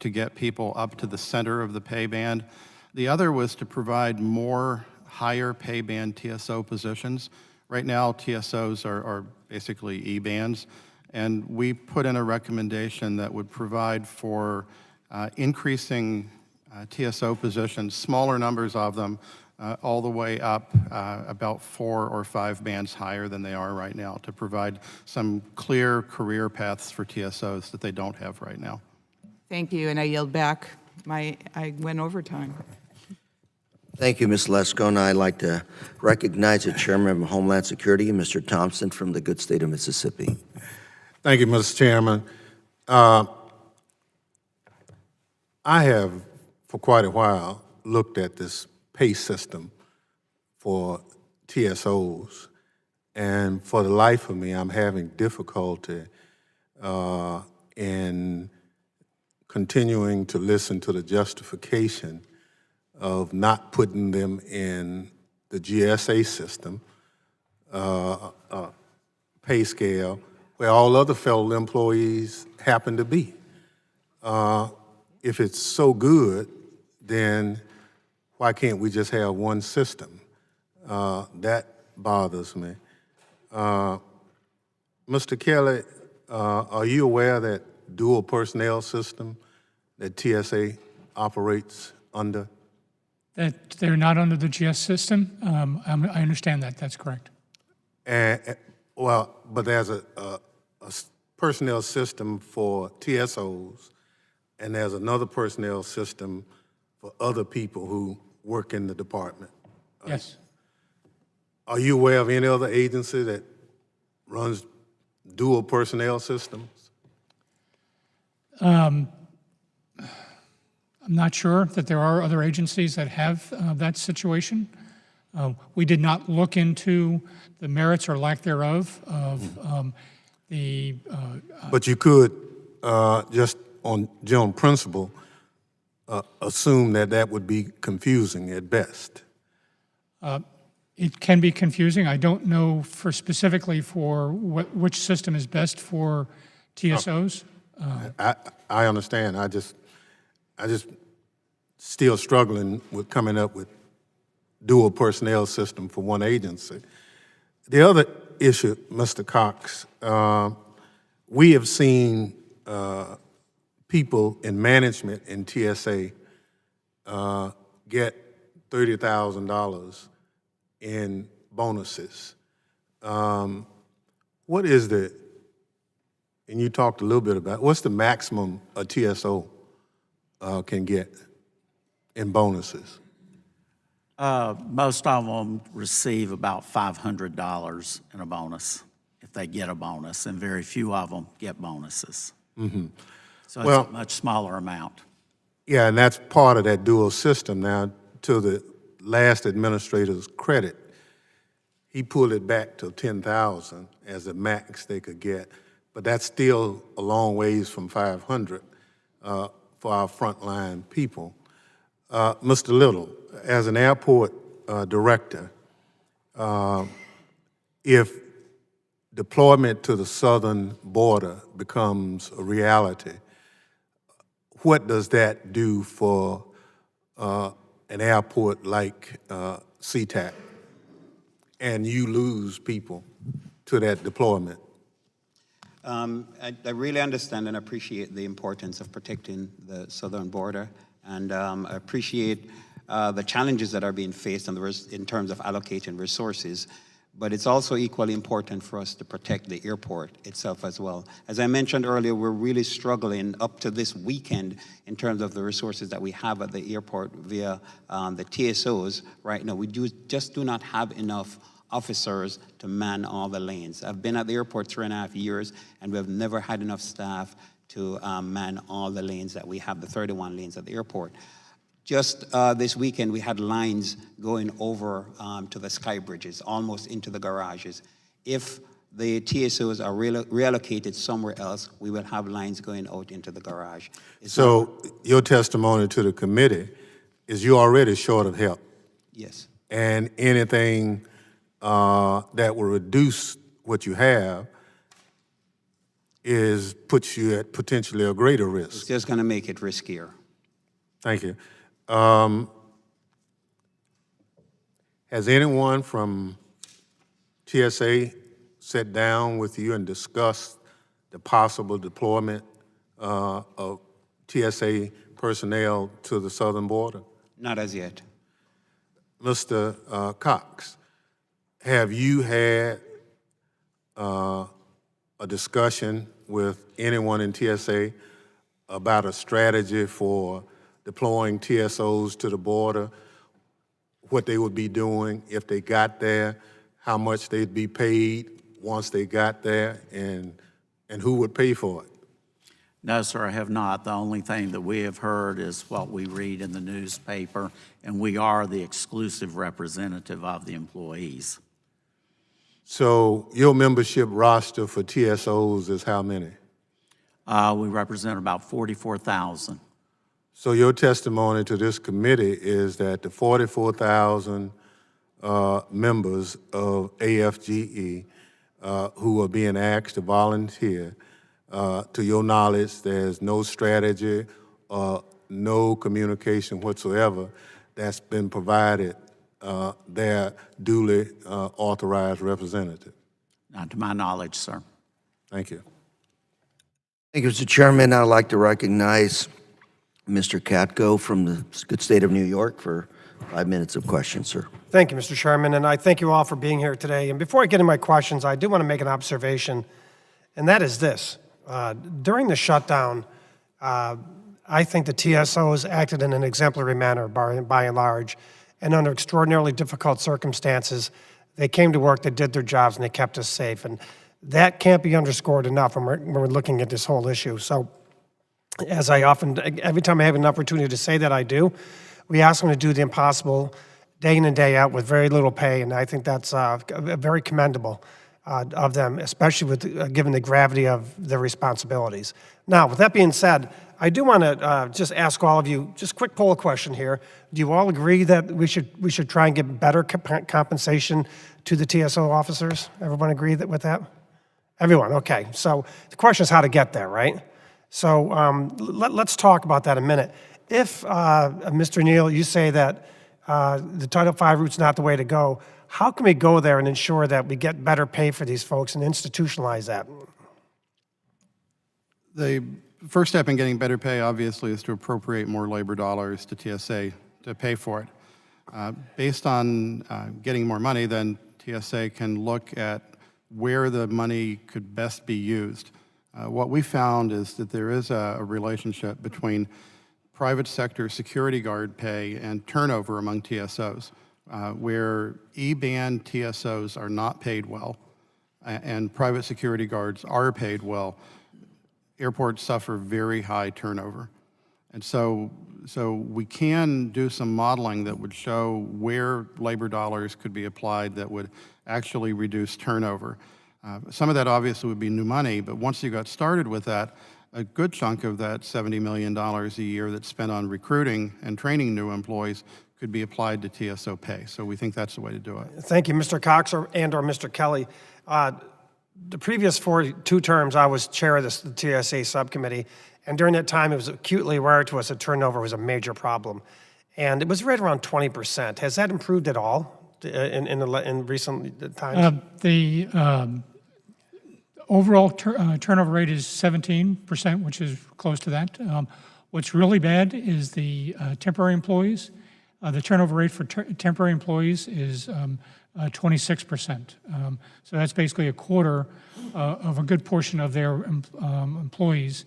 G: to get people up to the center of the pay band. The other was to provide more higher pay band TSO positions. Right now, TSOs are basically E-bands, and we put in a recommendation that would provide for increasing TSO positions, smaller numbers of them, all the way up about 4 or 5 bands higher than they are right now, to provide some clear career paths for TSOs that they don't have right now.
B: Thank you, and I yield back. I went over time.
A: Thank you, Ms. Lesko, and I'd like to recognize the Chairman of Homeland Security, Mr. Thompson, from the good state of Mississippi.
C: Thank you, Mr. Chairman. I have, for quite a while, looked at this pay system for TSOs, and for the life of me, I'm having difficulty in continuing to listen to the justification of not putting them in the GSA system pay scale where all other federal employees happen to be. If it's so good, then why can't we just have one system? That bothers me. Mr. Kelly, Are you aware of that dual personnel system that TSA operates under?
D: That they're not under the GS system? I understand that. That's correct.
C: Well, but there's a personnel system for TSOs, and there's another personnel system for other people who work in the department.
D: Yes.
C: Are you aware of any other agency that runs dual personnel systems?
D: I'm not sure that there are other agencies that have that situation. We did not look into the merits or lack thereof of the.
C: But you could, just on general principle, assume that that would be confusing at best.
D: It can be confusing. I don't know for specifically for which system is best for TSOs.
C: I understand. I just still struggling with coming up with dual personnel system for one agency. The other issue, Mr. Cox, we have seen people in management in TSA get $30,000 in bonuses. What is the, and you talked a little bit about, what's the maximum a TSO can get in bonuses?
E: Most of them receive about $500 in a bonus, if they get a bonus, and very few of them get bonuses. Mm-hmm. So it's
C: Well,
E: a much smaller amount.
C: Yeah, and that's part of that dual system. Now, to the last administrator's credit, he pulled it back to $10,000 as the max they could get, but that's still a long ways from $500 for our frontline people. Mr. Little, as an airport director, if deployment to the southern border becomes a reality, what does that do for an airport like SeaTac, and you lose people to that deployment?
F: I really understand and appreciate the importance of protecting the southern border, and I appreciate the challenges that are being faced in terms of allocating resources. But it's also equally important for us to protect the airport itself as well. As I mentioned earlier, we're really struggling up to this weekend in terms of the resources that we have at the airport via the TSOs. Right now, we just do not have enough officers to man all the lanes. I've been at the airport 3.5 years, and we've never had enough staff to man all the lanes that we have, the 31 lanes at the airport. Just this weekend, we had lines going over to the sky bridges, almost into the garages. If the TSOs are reallocated somewhere else, we will have lines going out into the garage.
C: So your testimony to the committee is you're already short of help.
F: Yes.
C: And anything that will reduce what you have puts you at potentially a greater risk.
F: It's just going to make it riskier.
C: Thank you. Has anyone from TSA sat down with you and discussed the possible deployment of TSA personnel to the southern border?
F: Not as yet.
C: Mr. Cox, have you had a discussion with anyone in TSA about a strategy for deploying TSOs to the border, what they would be doing if they got there, how much they'd be paid once they got there, and who would pay for it?
E: No, sir, I have not. The only thing that we have heard is what we read in the newspaper, and we are the exclusive representative of the employees.
C: So your membership roster for TSOs is how many?
E: We represent about 44,000.
C: So your testimony to this committee is that the 44,000 members of AFGE who are being asked to volunteer, to your knowledge, there's no strategy or no communication whatsoever that's been provided their duly authorized representative.
E: Not to my knowledge, sir.
C: Thank you.
A: Thank you, Mr. Chairman. I'd like to recognize Mr. Katko from the good state of New York for 5 minutes of questions, sir.
H: Thank you, Mr. Chairman, and I thank you all for being here today. And before I get into my questions, I do want to make an observation, and that is this. During the shutdown, I think the TSOs acted in an exemplary manner by and large, and under extraordinarily difficult circumstances, they came to work, they did their jobs, and they kept us safe. And that can't be underscored enough when we're looking at this whole issue. So, as I often, every time I have an opportunity to say that, I do. We ask them to do the impossible day in and day out with very little pay, and I think that's very commendable of them, especially with given the gravity of their responsibilities. Now, with that being said, I do want to just ask all of you, just quick poll question here. Do you all agree that we should try and get better compensation to the TSO officers? Everyone agree with that? Everyone, okay. So the question is how to get there, right? So let's talk about that a minute. If, Mr. Neal, you say that the Title V route's not the way to go, how can we go there and ensure that we get better pay for these folks and institutionalize that?
G: The first step in getting better pay, obviously, is to appropriate more labor dollars to TSA to pay for it. Based on getting more money, then TSA can look at where the money could best be used. What we found is that there is a relationship between private sector security guard pay and turnover among TSOs, where E-band TSOs are not paid well and private security guards are paid well. Airports suffer very high turnover. And so we can do some modeling that would show where labor dollars could be applied that would actually reduce turnover. Some of that obviously would be new money, but once you got started with that, a good chunk of that $70 million a year that's spent on recruiting and training new employees could be applied to TSO pay. So we think that's the way to do it.
H: Thank you, Mr. Cox or Mr. Kelly. The previous 2 terms, I was chair of the TSA subcommittee, and during that time, it was acutely aware to us that turnover was a major problem. And it was right around 20%. Has that improved at all in recent times?
D: The overall turnover rate is 17%, which is close to that. What's really bad is the temporary employees. The turnover rate for temporary employees is 26%. So that's basically a quarter of a good portion of their employees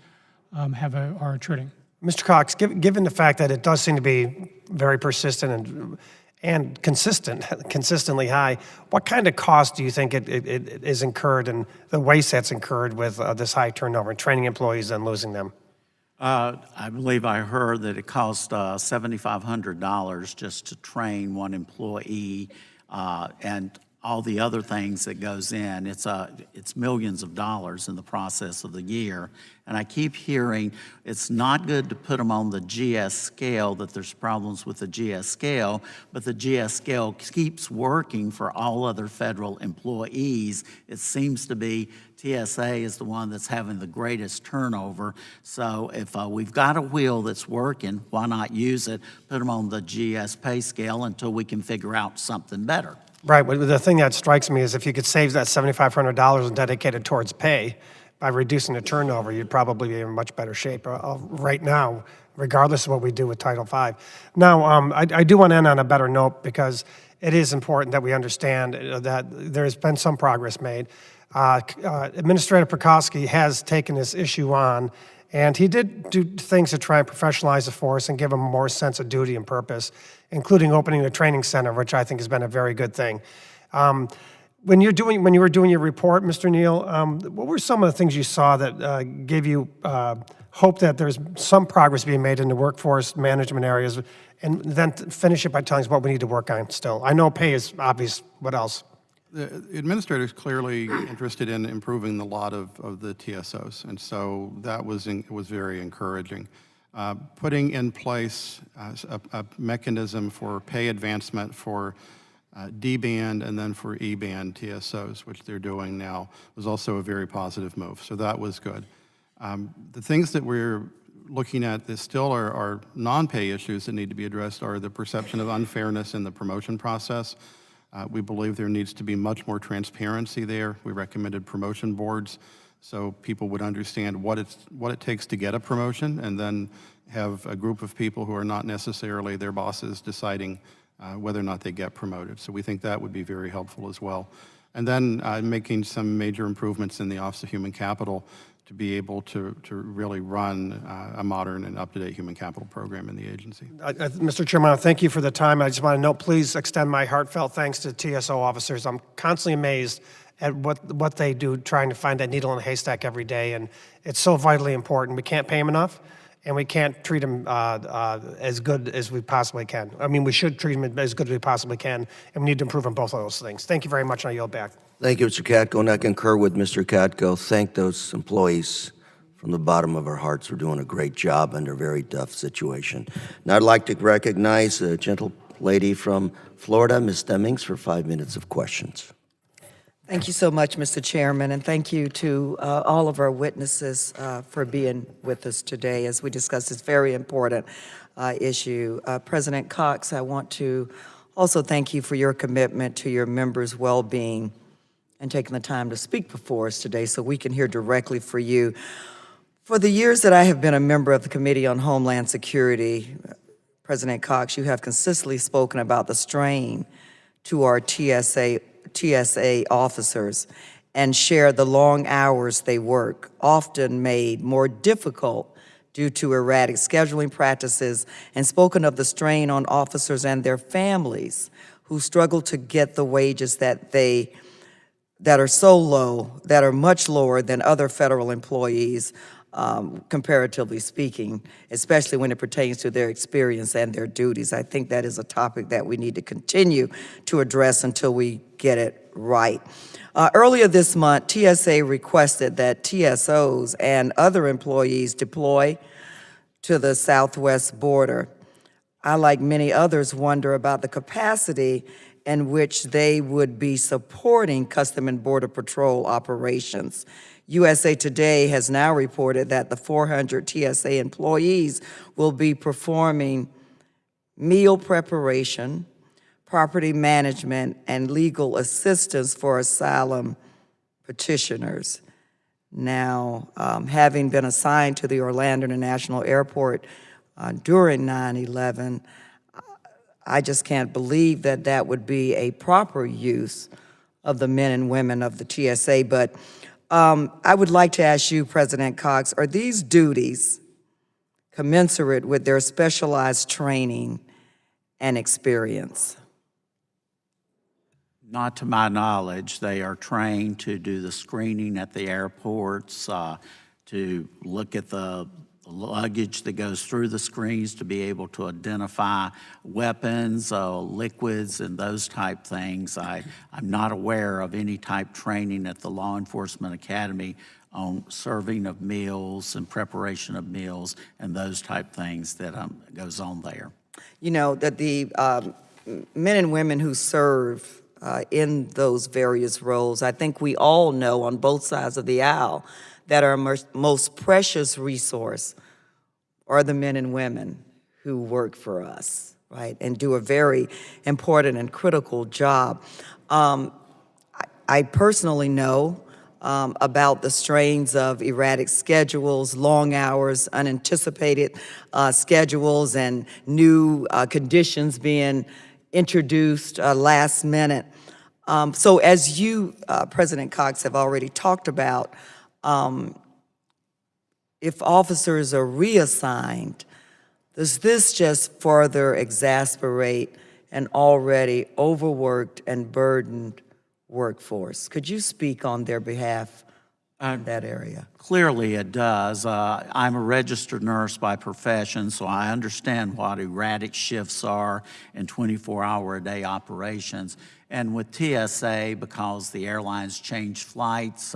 D: are attriting.
H: Mr. Cox, given the fact that it does seem to be very persistent and consistently high, what kind of cost do you think it is incurred and the waste that's incurred with this high turnover, training employees and losing them?
E: I believe I heard that it cost $7,500 just to train one employee, and all the other things that goes in. It's millions of dollars in the process of the year. And I keep hearing it's not good to put them on the GS scale, that there's problems with the GS scale, but the GS scale keeps working for all other federal employees. It seems to be TSA is the one that's having the greatest turnover. So if we've got a wheel that's working, why not use it, put them on the GS pay scale until we can figure out something better.
H: Right, but the thing that strikes me is if you could save that $7,500 and dedicate it towards pay by reducing the turnover, you'd probably be in much better shape right now, regardless of what we do with Title V. Now, I do want to end on a better note because it is important that we understand that there's been some progress made. Administrator Prokowski has taken this issue on, and he did do things to try and professionalize the force and give them more sense of duty and purpose, including opening a training center, which I think has been a very good thing. When you were doing your report, Mr. Neal, what were some of the things you saw that gave you hope that there's some progress being made in the workforce management areas, and then finish it by telling us what we need to work on still? I know pay is obvious. What else?
G: The administrator is clearly interested in improving the lot of the TSOs, and so that was very encouraging. Putting in place a mechanism for pay advancement for D-band and then for E-band TSOs, which they're doing now, was also a very positive move. So that was good. The things that we're looking at that still are non-pay issues that need to be addressed are the perception of unfairness in the promotion process. We believe there needs to be much more transparency there. We recommended promotion boards so people would understand what it takes to get a promotion, and then have a group of people who are not necessarily their bosses deciding whether or not they get promoted. So we think that would be very helpful as well. And then making some major improvements in the Office of Human Capital to be able to really run a modern and up-to-date human capital program in the agency.
H: Mr. Chairman, thank you for the time. I just want to note, please extend my heartfelt thanks to TSO officers. I'm constantly amazed at what they do trying to find that needle in a haystack every day, and it's so vitally important. We can't pay them enough, and we can't treat them as good as we possibly can. I mean, we should treat them as good as we possibly can, and we need to improve on both of those things. Thank you very much, and I yield back.
A: Thank you, Mr. Katko, and I concur with Mr. Katko. Thank those employees from the bottom of our hearts for doing a great job under a very tough situation. Now I'd like to recognize a gentle lady from Florida, Ms. Stemmings, for 5 minutes of questions.
I: Thank you so much, Mr. Chairman, and thank you to all of our witnesses for being with us today as we discuss this very important issue. President Cox, I want to also thank you for your commitment to your members' well-being and taking the time to speak before us today so we can hear directly for you. For the years that I have been a member of the Committee on Homeland Security, President Cox, you have consistently spoken about the strain to our TSA officers and share the long hours they work, often made more difficult due to erratic scheduling practices, and spoken of the strain on officers and their families who struggle to get the wages that are so low, that are much lower than other federal employees, comparatively speaking, especially when it pertains to their experience and their duties. I think that is a topic that we need to continue to address until we get it right. Earlier this month, TSA requested that TSOs and other employees deploy to the southwest border. I, like many others, wonder about the capacity in which they would be supporting Custom and Border Patrol operations. USA Today has now reported that the 400 TSA employees will be performing meal preparation, property management, and legal assistance for asylum petitioners. Now, having been assigned to the Orlando International Airport during 9/11, I just can't believe that that would be a proper use of the men and women of the TSA. But I would like to ask you, President Cox, are these duties commensurate with their specialized training and experience?
E: Not to my knowledge. They are trained to do the screening at the airports, to look at the luggage that goes through the screens, to be able to identify weapons, liquids, and those type things. I'm not aware of any type training at the Law Enforcement Academy on serving of meals and preparation of meals and those type things that goes on there.
I: You know, that the men and women who serve in those various roles, I think we all know on both sides of the aisle that our most precious resource are the men and women who work for us, right, and do a very important and critical job. I personally know about the strains of erratic schedules, long hours, unanticipated schedules, and new conditions being introduced last minute. So as you, President Cox, have already talked about, if officers are reassigned, does this just further exasperate an already overworked and burdened workforce? Could you speak on their behalf in that area?
E: Clearly it does. I'm a registered nurse by profession, so I understand what erratic shifts are in 24-hour-a-day operations. And with TSA, because the airlines change flights,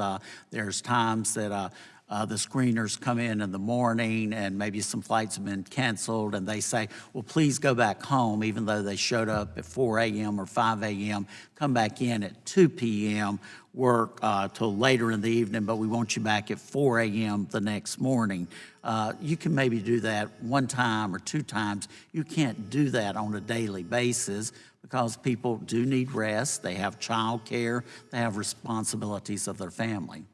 E: there's times that the screeners come in the morning and maybe some flights have been canceled and they say, well, please go back home, even though they showed up at 4 a.m. or 5 a.m., come back in at 2 p.m., work till later in the evening, but we want you back at 4 a.m. the next morning. You can maybe do that one time or two times. You can't do that on a daily basis because people do need rest. They have child care. They have responsibilities of their family.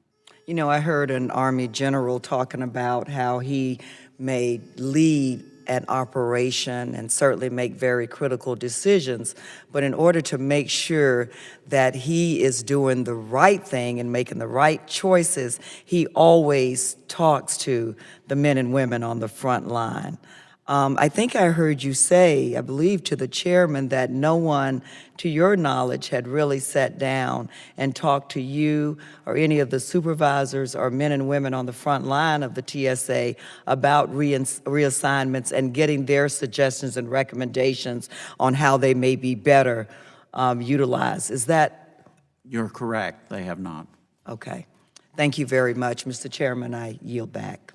I: You know, I heard an Army general talking about how he may lead an operation and certainly make very critical decisions, but in order to make sure that he is doing the right thing and making the right choices, he always talks to the men and women on the front line. I think I heard you say, I believe to the chairman, that no one, to your knowledge, had really sat down and talked to you or any of the supervisors or men and women on the front line of the TSA about reassignments and getting their suggestions and recommendations on how they may be better utilized. Is that
E: You're correct, they have not.
I: okay? Thank you very much, Mr. Chairman. I yield back.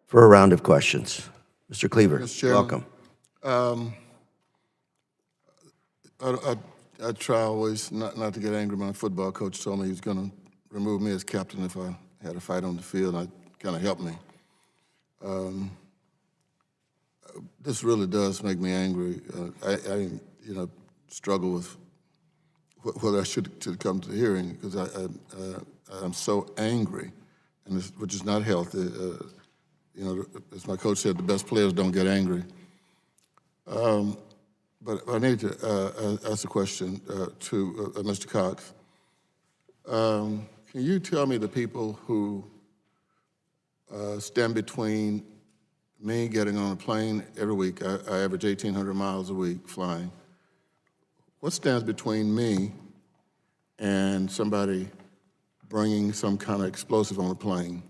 A: For a round of questions. Mr. Cleaver,
J: Mr. Chairman.
A: welcome.
J: I try always not to get angry. My football coach told me he was going to remove me as captain if I had a fight on the field. That kind of helped me. This really does make me angry. I struggle with whether I should come to the hearing because I'm so angry, and which is not healthy. As my coach said, the best players don't get angry. But I need to ask a question to Mr. Cox. Can you tell me the people who stand between me getting on a plane every week? I average 1,800 miles a week flying. What stands between me and somebody bringing some kind of explosive on a plane?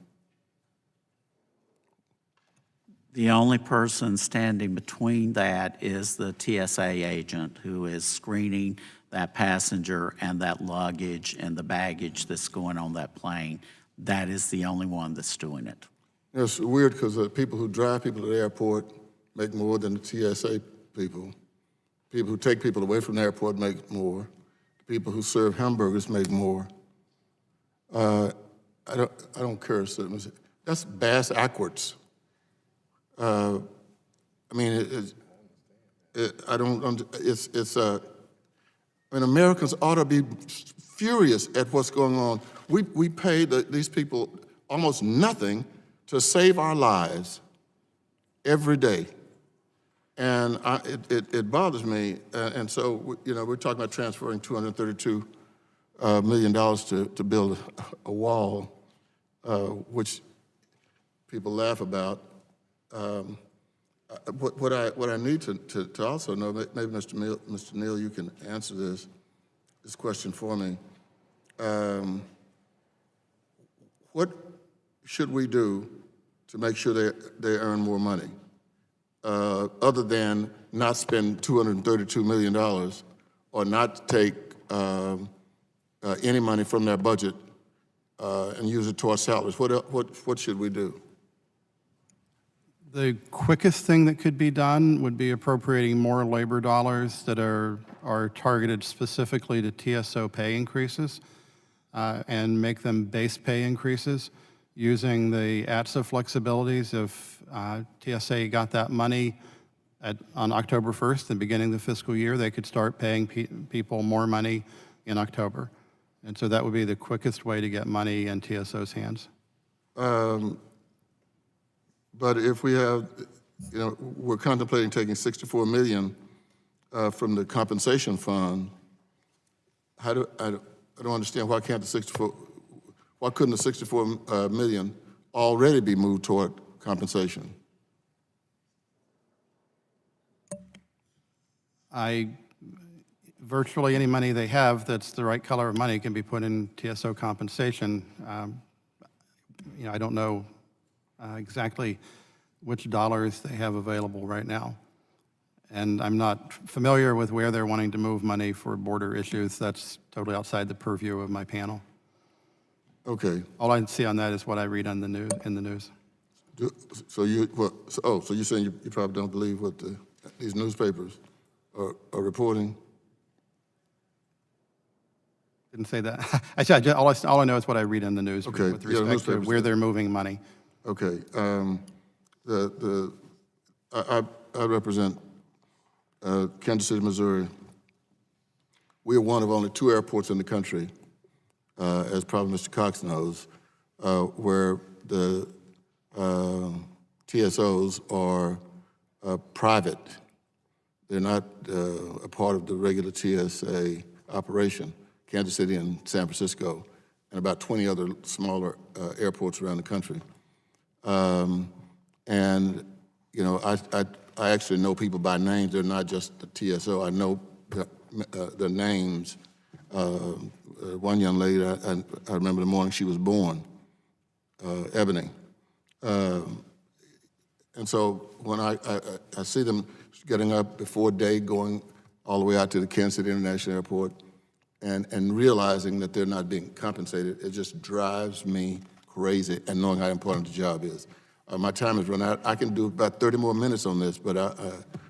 E: The only person standing between that is the TSA agent who is screening that passenger and that luggage and the baggage that's going on that plane. That is the only one that's doing it.
J: It's weird because the people who drive people to the airport make more than the TSA people. People who take people away from the airport make more. The people who serve hamburgers make more. I don't curse. That's bass backwards. I mean, Americans ought to be furious at what's going on. We pay these people almost nothing to save our lives every day. And it bothers me. And so, we're talking about transferring $232 million to build a wall, which people laugh about. What I need to also know, maybe Mr. Neal, you can answer this question for me. What should we do to make sure they earn more money, other than not spend $232 million or not take any money from their budget and use it towards salaries? What should we do?
G: The quickest thing that could be done would be appropriating more labor dollars that are targeted specifically to TSO pay increases and make them base pay increases using the ATSA flexibilities. If TSA got that money on October 1st, the beginning of the fiscal year, they could start paying people more money in October. And so that would be the quickest way to get money in TSO's hands.
J: But if we have, we're contemplating taking $64 million from the compensation fund. I don't understand why couldn't the $64 million already be moved toward compensation?
G: Virtually any money they have that's the right color of money can be put in TSO compensation. I don't know exactly which dollars they have available right now. And I'm not familiar with where they're wanting to move money for border issues. That's totally outside the purview of my panel.
J: Okay.
G: All I see on that is what I read on the news.
J: So you're saying you probably don't believe what these newspapers are reporting?
G: Didn't say that. All I know is what I read in the news
J: Okay.
G: with respect to where they're moving money.
J: Okay. I represent Kansas City, Missouri, We are one of only 2 airports in the country, as probably Mr. Cox knows, where the TSOs are private. They're not a part of the regular TSA operation. Kansas City and San Francisco, and about 20 other smaller airports around the country. And, you know, I actually know people by names. They're not just the TSO. I know the names. One young lady, I remember the morning she was born, Ebony. And so when I see them getting up before day, going all the way out to the Kansas City International Airport, and realizing that they're not being compensated, it just drives me crazy, and knowing how important the job is. My time has run out. I can do about 30 more minutes on this, but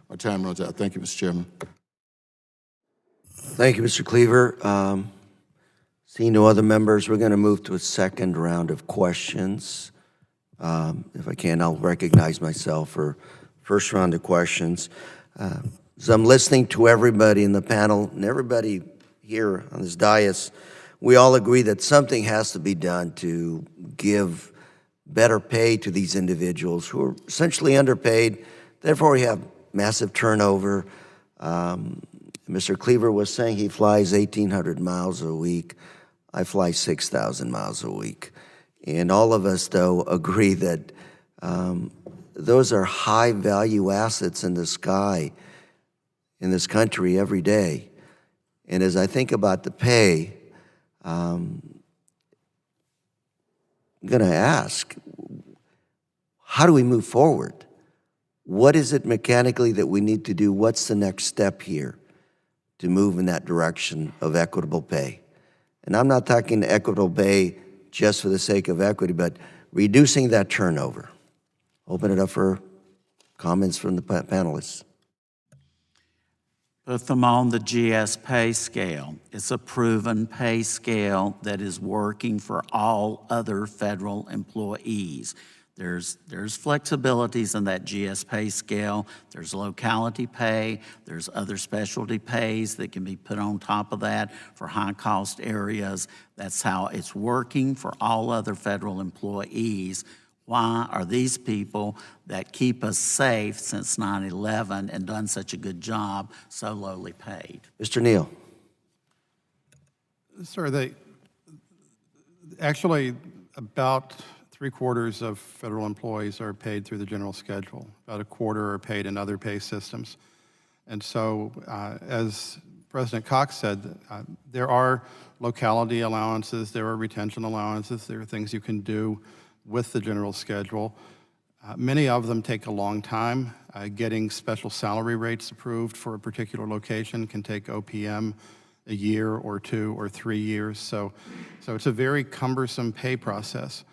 J: my time runs out. Thank you, Mr. Chairman.
A: Thank you, Mr. Cleaver. Seeing no other members, we're going to move to a second round of questions. If I can, I'll recognize myself for first round of questions. As I'm listening to everybody in the panel and everybody here on this dais, we all agree that something has to be done to give better pay to these individuals who are essentially underpaid. Therefore, we have massive turnover. Mr. Cleaver was saying he flies 1,800 miles a week. I fly 6,000 miles a week. And all of us, though, agree that those are high-value assets in the sky in this country every day. And as I think about the pay, I'm going to ask, how do we move forward? What is it mechanically that we need to do? What's the next step here to move in that direction of equitable pay? And I'm not talking equitable pay just for the sake of equity, but reducing that turnover. Open it up for comments from the panelists.
E: Put them on the GS pay scale. It's a proven pay scale that is working for all other federal employees. There's flexibilities in that GS pay scale. There's locality pay. There's other specialty pays that can be put on top of that for high-cost areas. That's how it's working for all other federal employees. Why are these people that keep us safe since 9/11 and done such a good job so lowly paid?
A: Mr. Neal.
G: Sir, actually about 3/4 of federal employees are paid through the general schedule. About a quarter are paid in other pay systems. And so, as President Cox said, there are locality allowances, there are retention allowances, there are things you can do with the general schedule. Many of them take a long time. Getting special salary rates approved for a particular location can take OPM a year or 2 or 3 years. So it's a very cumbersome pay process.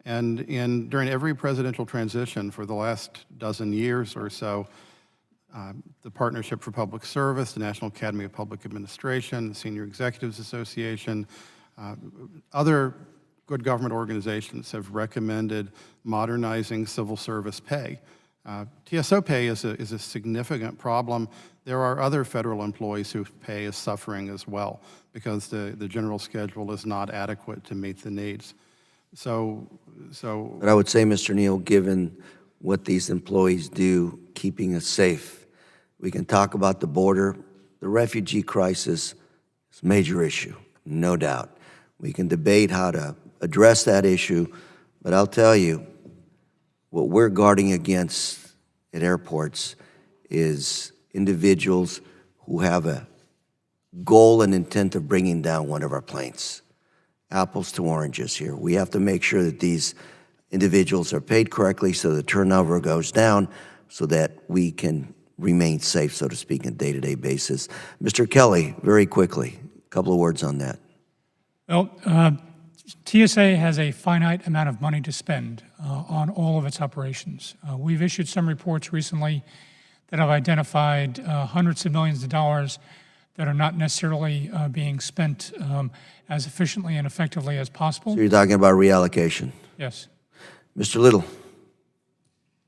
G: And during every presidential transition for the last dozen years or so, the Partnership for Public Service, the National Academy of Public Administration, the Senior Executives Association, other good government organizations have recommended modernizing civil service pay. TSO pay is a significant problem. There are other federal employees whose pay is suffering as well because the general schedule is not adequate to meet the needs.
A: But I would say, Mr. Neal, given what these employees do, keeping us safe, we can talk about the border. The refugee crisis is a major issue, no doubt. We can debate how to address that issue, but I'll tell you, what we're guarding against at airports is individuals who have a goal and intent of bringing down one of our planes. Apples to oranges here. We have to make sure that these individuals are paid correctly so the turnover goes down so that we can remain safe, so to speak, on a day-to-day basis. Mr. Kelly, very quickly, a couple of words on that.
D: Well, TSA has a finite amount of money to spend on all of its operations. We've issued some reports recently that have identified hundreds of millions of dollars that are not necessarily being spent as efficiently and effectively as possible.
A: So you're talking about reallocation.
D: Yes.
A: Mr. Little.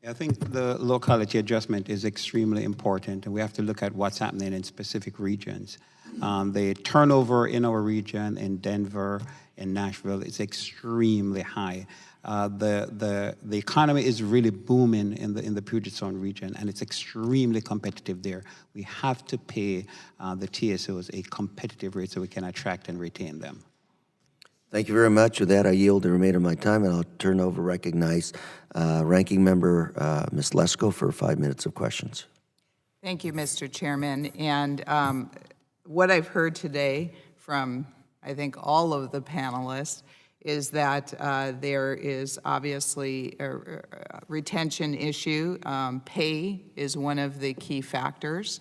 F: I think the locality adjustment is extremely important, and we have to look at what's happening in specific regions. The turnover in our region, in Denver, in Nashville, is extremely high. The economy is really booming in the Puget Sound region, and it's extremely competitive there. We have to pay the TSOs a competitive rate so we can attract and retain them.
A: Thank you very much. With that, I yield the remainder of my time, and I'll turn over, recognize Ranking Member Ms. Lesko for 5 minutes of questions.
B: Thank you, Mr. Chairman. And what I've heard today from, I think, all of the panelists is that there is obviously a retention issue. Pay is one of the key factors.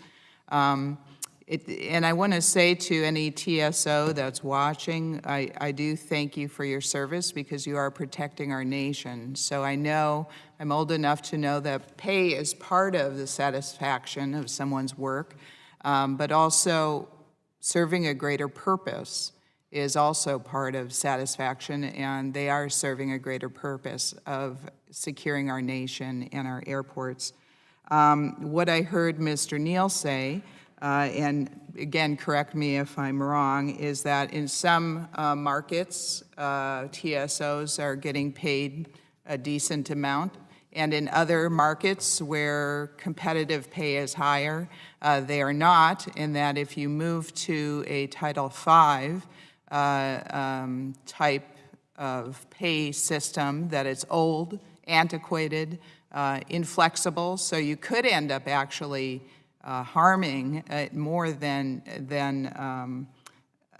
B: And I want to say to any TSO that's watching, I do thank you for your service because you are protecting our nation. So I know, I'm old enough to know that pay is part of the satisfaction of someone's work, but also serving a greater purpose is also part of satisfaction, and they are serving a greater purpose of securing our nation and our airports. What I heard Mr. Neal say, and again, correct me if I'm wrong, is that in some markets, TSOs are getting paid a decent amount, and in other markets where competitive pay is higher, they are not, in that if you move to a Title V type of pay system, that it's old, antiquated, inflexible, so you could end up actually harming more than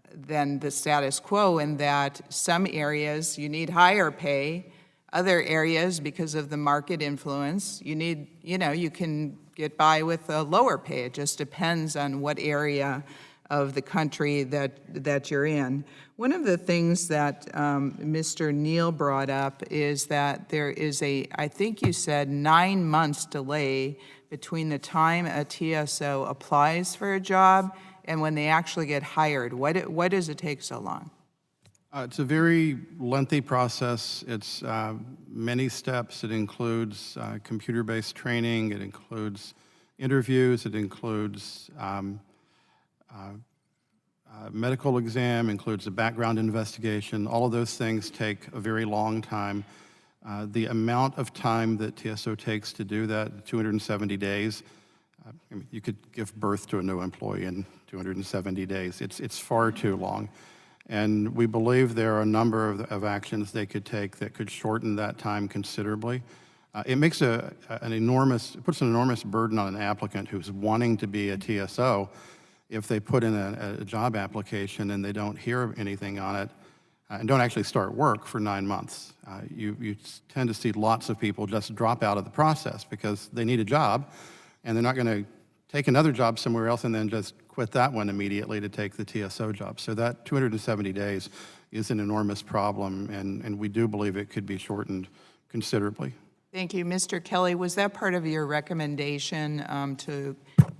B: the status quo, in that some areas you need higher pay, other areas, because of the market influence, you need, you can get by with a lower pay. It just depends on what area of the country that you're in. One of the things that Mr. Neal brought up is that there is I think you said 9 months delay between the time a TSO applies for a job and when they actually get hired. Why does it take so long?
G: It's a very lengthy process. It's many steps. It includes computer-based training. It includes interviews. It includes medical exam, includes a background investigation. All of those things take a very long time. The amount of time that TSO takes to do that, 270 days, I mean, you could give birth to a new employee in 270 days. It's far too long. And we believe there are a number of actions they could take that could shorten that time considerably. It makes it puts an enormous burden on an applicant who's wanting to be a TSO if they put in a job application and they don't hear anything on it and don't actually start work for 9 months. You tend to see lots of people just drop out of the process because they need a job and they're not going to take another job somewhere else and then just quit that one immediately to take the TSO job. So that 270 days is an enormous problem, and we do believe it could be shortened considerably.
B: Thank you. Mr. Kelly, was that part of your recommendation to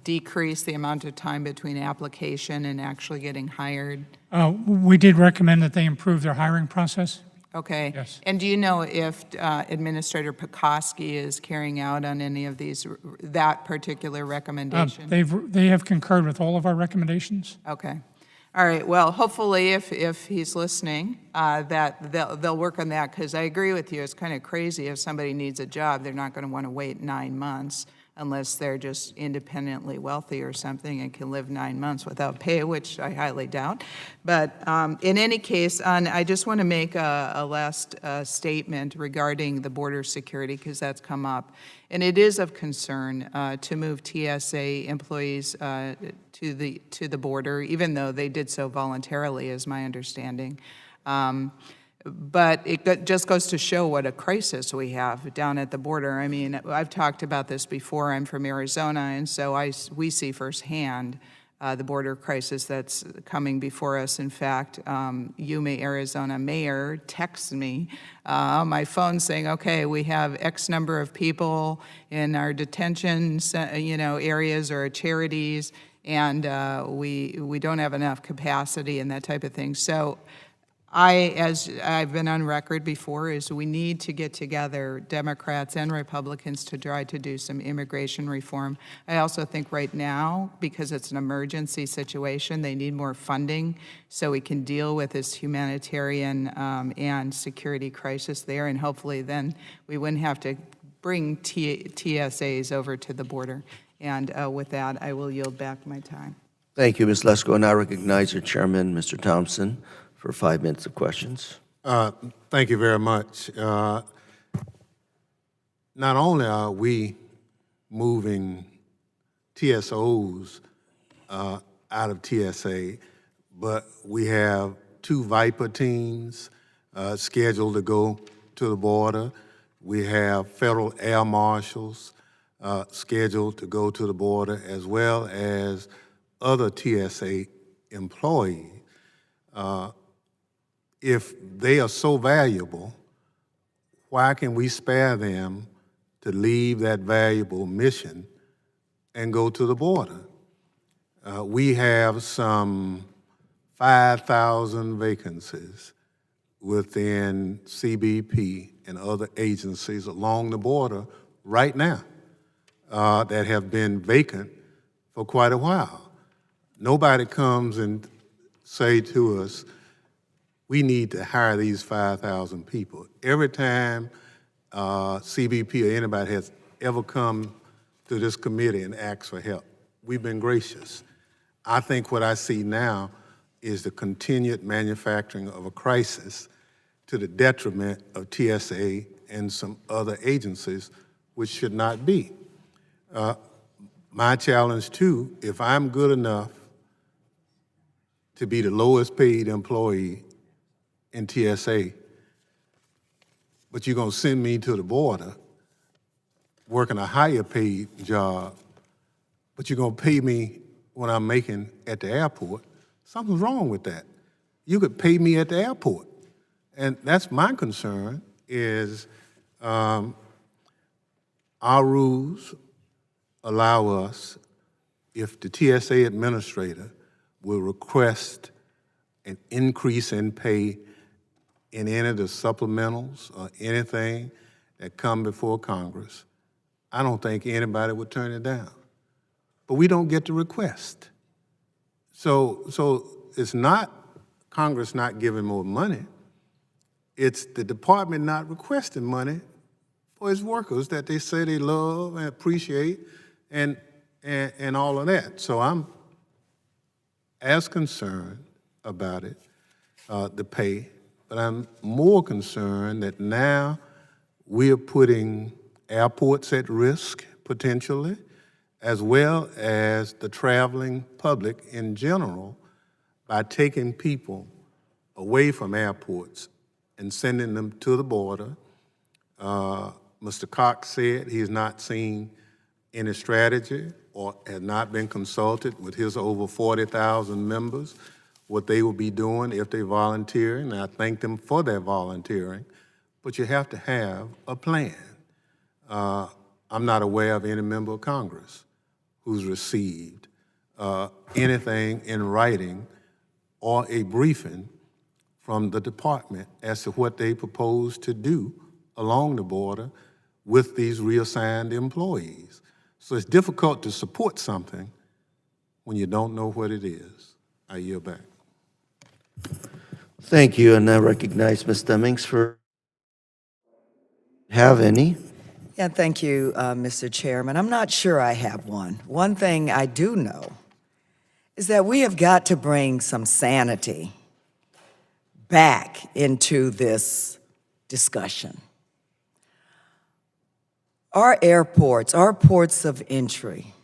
B: decrease the amount of time between application and actually getting hired?
D: We did recommend that they improve their hiring process.
B: Okay.
D: Yes.
B: And do you know if Administrator Pekoski is carrying out on any of that particular recommendation?
D: They have concurred with all of our recommendations.
B: Okay. All right. Well, hopefully, if he's listening, that they'll work on that, because I agree with you. It's kind of crazy if somebody needs a job, they're not going to want to wait 9 months unless they're just independently wealthy or something and can live 9 months without pay, which I highly doubt. But in any case, I just want to make a last statement regarding the border security, because that's come up. And it is of concern to move TSA employees to the border, even though they did so voluntarily, is my understanding. But it just goes to show what a crisis we have down at the border. I mean, I've talked about this before. I'm from Arizona, and so we see firsthand the border crisis that's coming before us. In fact, Yuma, Arizona mayor texts me on my phone saying, okay, we have X number of people in our detention areas or charities, and we don't have enough capacity and that type of thing. So as I've been on record before, is we need to get together, Democrats and Republicans, to try to do some immigration reform. I also think right now, because it's an emergency situation, they need more funding so we can deal with this humanitarian and security crisis there, and hopefully then we wouldn't have to bring TSAs over to the border. And with that, I will yield back my time.
A: Thank you, Ms. Lesko. And I recognize your chairman, Mr. Thompson, for 5 minutes of questions.
C: Thank you very much. Not only are we moving TSOs out of TSA, but we have 2 Viper teams scheduled to go to the border. We have federal air marshals scheduled to go to the border, as well as other TSA employees. If they are so valuable, why can we spare them to leave that valuable mission and go to the border? We have some 5,000 vacancies within CBP and other agencies along the border right now that have been vacant for quite a while. Nobody comes and say to us, we need to hire these 5,000 people. Every time CBP or anybody has ever come to this committee and asked for help, we've been gracious. I think what I see now is the continued manufacturing of a crisis to the detriment of TSA and some other agencies, which should not be. My challenge too, if I'm good enough to be the lowest paid employee in TSA, but you're gonna send me to the border working a higher paid job, but you're gonna pay me what I'm making at the airport, something's wrong with that. You could pay me at the airport. And that's my concern is our rules allow us, if the TSA administrator will request an increase in pay in any of the supplementals or anything that come before Congress, I don't think anybody would turn it down. But we don't get the request. So it's not Congress not giving more money, it's the department not requesting money for its workers that they say they love and appreciate and all of that. So I'm as concerned about it, the pay, but I'm more concerned that now we're putting airports at risk potentially, as well as the traveling public in general, by taking people away from airports and sending them to the border. Mr. Cox said he's not seen any strategy or has not been consulted with his over 40,000 members, what they will be doing if they volunteer, and I thank them for their volunteering, but you have to have a plan. I'm not aware of any member of Congress who's received anything in writing or a briefing from the department as to what they propose to do along the border with these reassigned employees. So it's difficult to support something when you don't know what it is. I yield back.
A: Thank you, and I recognize Ms. Demings for have any.
I: Yeah, thank you, Mr. Chairman. I'm not sure I have one. One thing I do know is that we have got to bring some sanity back into this discussion. Our airports, our ports of entry,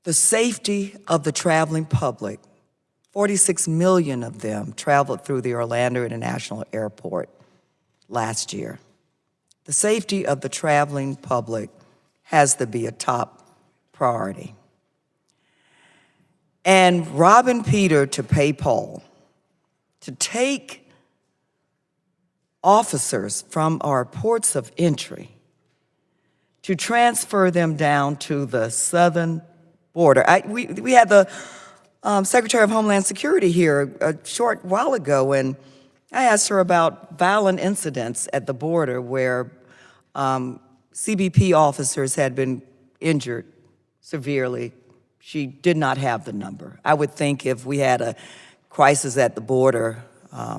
I: the safety of the traveling public, 46 million of them traveled through the Orlando International Airport last year. The safety of the traveling public has to be a top priority. And robbing Peter to pay Paul, to take officers from our ports of entry, to transfer them down to the southern border. We had the Secretary of Homeland Security here a short while ago, and I asked her about violent incidents at the border where CBP officers had been injured severely. She did not have the number. I would think if we had a crisis at the border,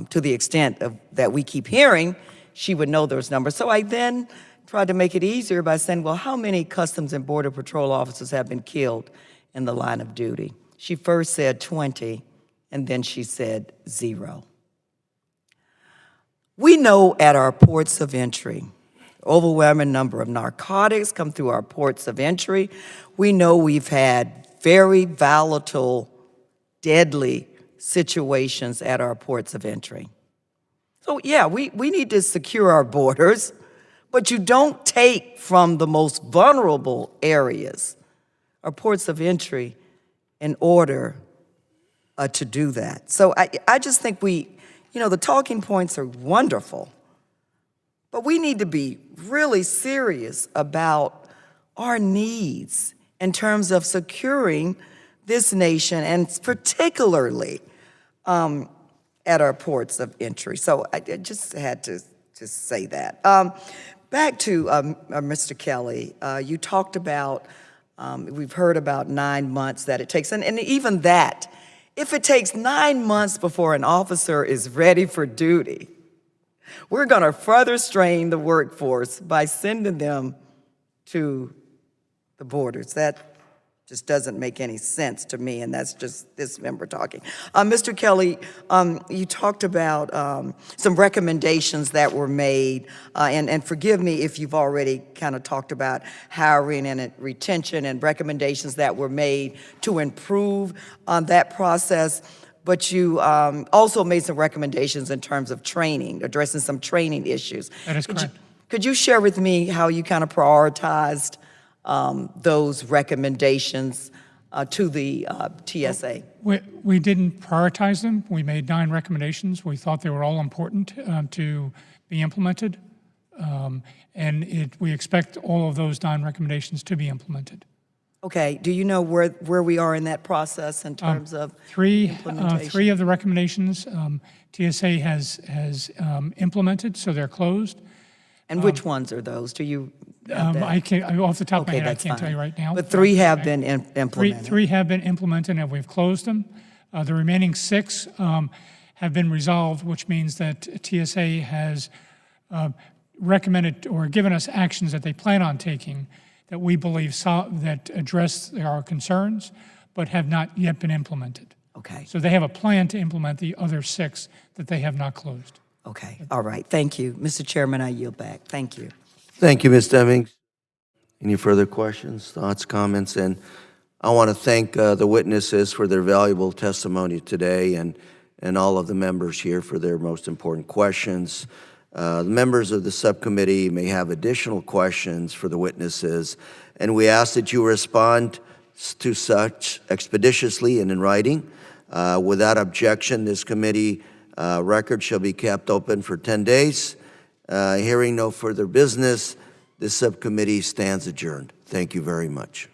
I: to the extent that we keep hearing, she would know those numbers. So I then tried to make it easier by saying, well, how many Customs and Border Patrol officers have been killed in the line of duty? She first said 20, and then she said 0. We know at our ports of entry, overwhelming number of narcotics come through our ports of entry. We know we've had very volatile, deadly situations at our ports of entry. So yeah, we need to secure our borders, but you don't take from the most vulnerable areas, our ports of entry, in order to do that. So I just think the talking points are wonderful, but we need to be really serious about our needs in terms of securing this nation, and particularly at our ports of entry. So I just had to say that. Back to Mr. Kelly, you talked about, we've heard about 9 months that it takes, and even that, if it takes 9 months before an officer is ready for duty, we're gonna further strain the workforce by sending them to the borders. That just doesn't make any sense to me, and that's just this member talking. Mr. Kelly, you talked about some recommendations that were made, and forgive me if you've already kind of talked about hiring and retention and recommendations that were made to improve that process, but you also made some recommendations in terms of training, addressing some training issues.
D: That is correct.
I: Could you share with me how you kind of prioritized those recommendations to the TSA?
D: We didn't prioritize them. We made 9 recommendations. We thought they were all important to be implemented, and we expect all of those 9 recommendations to be implemented.
I: Okay. Do you know where we are in that process in terms of implementation?
D: 3 of the recommendations TSA has implemented, so they're closed.
I: And which ones are those? Do you have that?
D: I can't, off the top of my
I: Okay,
D: head, I
I: that's
D: can't tell
I: fine.
D: you right now.
I: But 3 have been implemented.
D: Three have been implemented, and we've closed them. The remaining 6 have been resolved, which means that TSA has recommended or given us actions that they plan on taking that we believe that address our concerns, but have not yet been implemented.
I: Okay.
D: So they have a plan to implement the other 6 that they have not closed.
I: Okay. All right. Thank you. Mr. Chairman, I yield back. Thank you.
A: Thank you, Ms. Demings. Any further questions, thoughts, comments? And I want to thank the witnesses for their valuable testimony today, and all of the members here for their most important questions. The members of the subcommittee may have additional questions for the witnesses, and we ask that you respond to such expeditiously and in writing. Without objection, this committee record shall be kept open for 10 days. Hearing no further business, this subcommittee stands adjourned. Thank you very much.